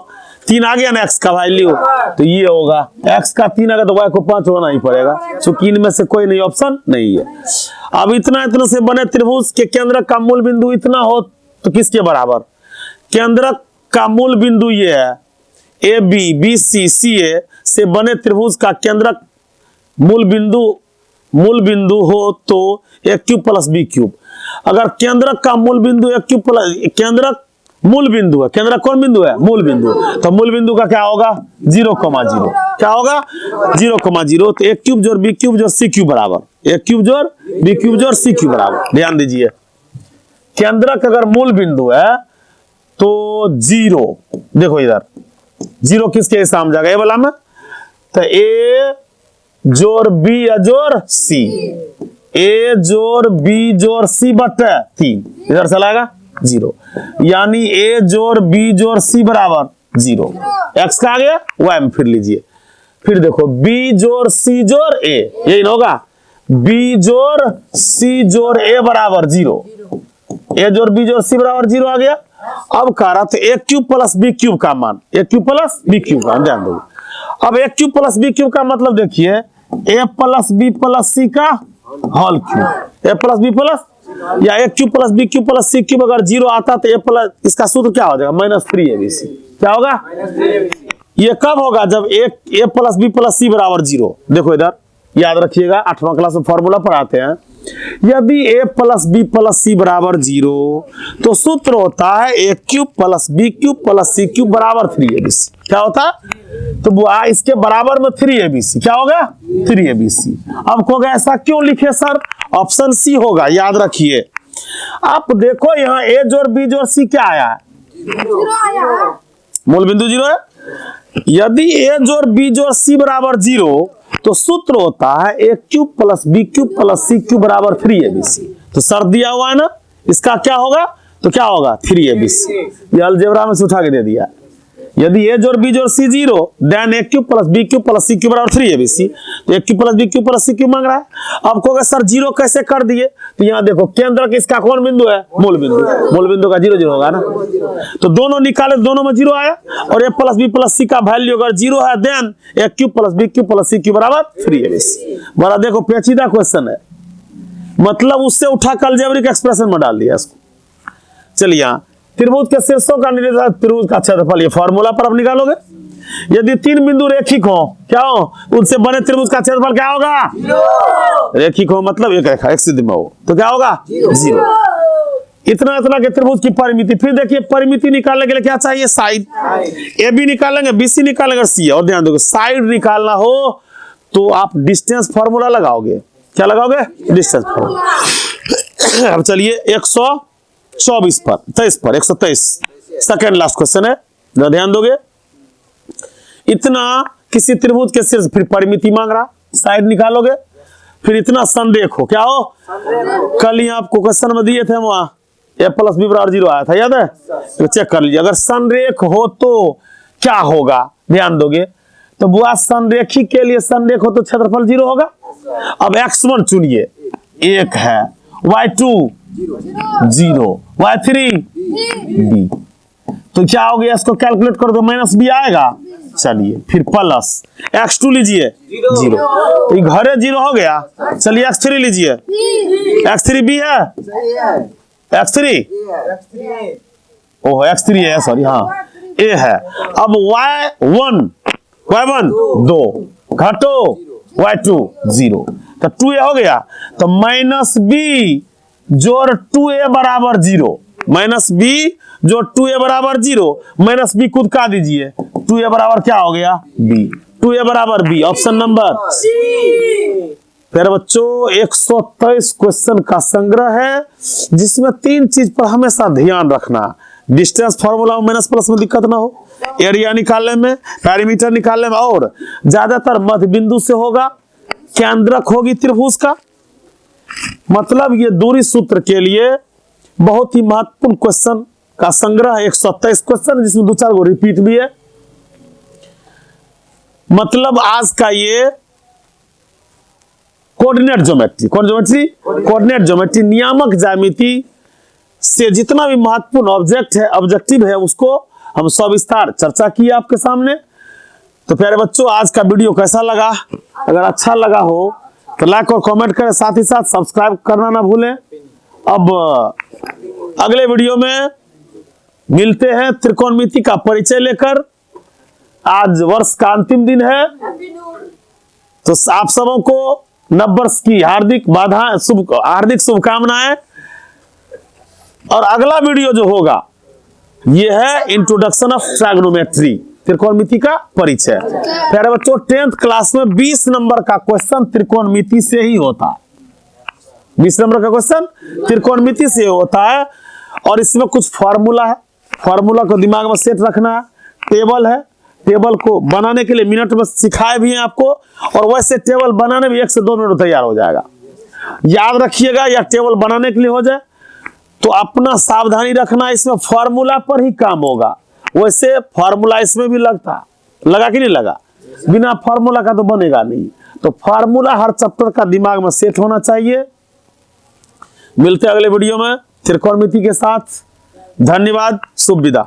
3 आ गया ना x का वैल्यू, तो ये होगा x का 3 आ गया तो y को 5 होना ही पड़ेगा, चूंकि इनमें से कोई नहीं ऑप्शन नहीं है। अब इतना से बने त्रिभुज के केंद्रक का मूल बिंदु इतना हो तो किसके बराबर, केंद्रक का मूल बिंदु ये है ए बी बी सी सी ए से बने त्रिभुज का केंद्रक मूल बिंदु हो तो a cube plus B cube. अगर केंद्रक का मूल बिंदु a क्यूब प्लस, केंद्रक मूल बिंदु है, केंद्रक कौन बिंदु है, मूल बिंदु, तो मूल बिंदु का क्या होगा 0,0, क्या होगा 0,0, तो a क्यूब जोड़ बी क्यूब जोड़ सी क्यूब बराबर, a क्यूब जोड़ बी क्यूब जोड़ सी क्यूब बराबर। ध्यान दीजिए केंद्रक अगर मूल बिंदु है तो 0, देखो इधर 0 किसके सामने जाएगा, ए वाला में, तो a जोड़ बी जोड़ सी, ए जोड़ बी जोड़ सी बटे 3, इधर चला आएगा 0, यानी ए जोड़ बी जोड़ सी बराबर 0। x का आ गया y में फिर लीजिए, फिर देखो b जोड़ c जोड़ a, यही ना होगा, b जोड़ c जोड़ a बराबर 0, a जोड़ b जोड़ c बराबर 0 आ गया। अब कह रहा तो a cube plus B cube का मान, a cube plus B cube का, ध्यान दो। अब a cube plus B cube का मतलब देखिए a plus B plus C का whole cube, a plus B plus, या a cube plus B cube plus C cube अगर 0 आता तो a प्लस, इसका सूत्र क्या हो जाएगा -3abc, क्या होगा, ये कब होगा जब a plus B plus C बराबर 0। देखो इधर याद रखिएगा 8वां क्लास में फॉर्मूला पढ़ाते हैं, यदि a plus B plus C बराबर 0 तो सूत्र होता है a cube plus B cube plus C cube बराबर 3abc, क्या होता है, तो वो इसके बराबर में 3abc, क्या होगा 3abc। अब कहोगे ऐसा क्यों लिखे सर, ऑप्शन सी होगा, याद रखिए। आप देखो यहाँ a जोड़ b जोड़ c क्या आया है, 0 मूल बिंदु 0 है, यदि a जोड़ b जोड़ c बराबर 0 तो सूत्र होता है a cube plus B cube plus C cube बराबर 3abc, तो सर दिया हुआ है ना, इसका क्या होगा, तो क्या होगा 3abc, ये अलजेब्रा में से उठा के दे दिया। यदि a जोड़ b जोड़ c 0 then a cube plus B cube plus C cube बराबर 3abc, तो a cube plus B cube plus C cube मांग रहा है। अब कहोगे सर 0 कैसे कर दिए, तो यहाँ देखो केंद्र का इसका कौन बिंदु है, मूल बिंदु, मूल बिंदु का 0 0 होगा ना, तो दोनों निकाले, दोनों में 0 आया, और a plus B plus C का वैल्यू अगर 0 है then a cube plus B cube plus C cube बराबर 3abc। बड़ा देखो पेचीदा क्वेश्चन है, मतलब उससे उठा कर अलजेब्रिक एक्सप्रेशन में डाल दिया इसको। चलिए यहाँ त्रिभुज के शीर्षों का निर्देशांक त्रिभुज का क्षेत्रफल, ये फॉर्मूला पर आप निकालोगे, यदि 3 बिंदु रेखिक हो, क्या हो, उनसे बने त्रिभुज का क्षेत्रफल क्या होगा 0, रेखिक हो मतलब एक रेखा एक सीधी में हो तो क्या होगा 0। इतना के त्रिभुज की परिमिति, फिर देखिए परिमिति निकालने के लिए क्या चाहिए, साइड, ए बी निकालेंगे, बी सी निकालेंगे, सी, और ध्यान दो साइड निकालना हो तो आप डिस्टेंस फॉर्मूला लगाओगे, क्या लगाओगे? Distance formula. अब चलिए 124 पर 23 पर 123 सेकेंड लास्ट क्वेश्चन है, जरा ध्यान दोगे। इतना किसी त्रिभुज के शीर्ष, फिर परिमिति मांग रहा, साइड निकालोगे, फिर इतना संरेख हो, क्या हो? कल ही आपको क्वेश्चन में दिए थे, वहां a प्लस बी बराबर 0 आया था, याद है? तो चेक कर लीजिए, अगर संरेख हो तो क्या होगा, ध्यान दोगे। तो बुआ संरेखी के लिए संरेख हो तो क्षेत्रफल 0 होगा। अब x1 चुनिए, 1 है, y2 0, y3 b, तो क्या हो गया? इसको कैलकुलेट कर दो, माइनस बी आएगा। चलिए फिर प्लस x2 लीजिए 0, तो घर 0 हो गया। चलिए x3 लीजिए, x3 b है, x3 ओह x3 है, सॉरी हाँ a है। अब y1 2 घटो y2 0, तो 2a हो गया। तो माइनस बी जोड़ 2a बराबर 0, माइनस बी जो 2a बराबर 0, माइनस बी खुद का दीजिए, 2a बराबर क्या हो गया? b, 2a बराबर b, ऑप्शन नंबर सी। फिर बच्चों 123 क्वेश्चन का संग्रह है, जिसमें 3 चीज पर हमेशा ध्यान रखना। डिस्टेंस फॉर्मूला में माइनस प्लस में दिक्कत ना हो, एरिया निकालने में, पैरीमीटर निकालने में, और ज्यादातर मध्य बिंदु से होगा, केंद्रक होगी त्रिभुज का। मतलब ये दूरी सूत्र के लिए बहुत ही महत्वपूर्ण क्वेश्चन का संग्रह 127 क्वेश्चन, जिसमें 2-4 गो रिपीट भी है। मतलब आज का ये कोऑर्डिनेट ज्योमेट्री, कौन ज्योमेट्री? कोऑर्डिनेट ज्योमेट्री, नियामक ज्यामिति से जितना भी महत्वपूर्ण ऑब्जेक्ट है, ऑब्जेक्टिव है, उसको हम सविस्तार चर्चा किए आपके सामने। तो प्यारे बच्चों, आज का वीडियो कैसा लगा? अगर अच्छा लगा हो तो लाइक और कमेंट करें, साथ ही साथ सब्सक्राइब करना ना भूलें। अब अगले वीडियो में मिलते हैं त्रिकोणमिति का परिचय लेकर। आज वर्ष का अंतिम दिन है, तो आप सबों को नववर्ष की हार्दिक शुभकामनाएं। और अगला वीडियो जो होगा ये है इंट्रोडक्शन ऑफ ट्राइगोनोमेट्री, त्रिकोणमिति का परिचय। प्यारे बच्चों, 10th क्लास में 20 नंबर का क्वेश्चन त्रिकोणमिति से ही होता है। 20 नंबर का क्वेश्चन त्रिकोणमिति से होता है, और इसमें कुछ फॉर्मूला है, फॉर्मूला को दिमाग में सेट रखना है। टेबल है, टेबल को बनाने के लिए मिनट में सिखाए भी हैं आपको, और वैसे टेबल बनाने में 1 से 2 मिनट में तैयार हो जाएगा। याद रखिएगा, या टेबल बनाने के लिए हो जाए तो अपना सावधानी रखना, इसमें फॉर्मूला पर ही काम होगा। वैसे फॉर्मूला इसमें भी लगा कि नहीं लगा? बिना फॉर्मूला का तो बनेगा नहीं। तो फॉर्मूला हर चैप्टर का दिमाग में सेट होना चाहिए। मिलते हैं अगले वीडियो में त्रिकोणमिति के साथ। धन्यवाद, शुभ विदा।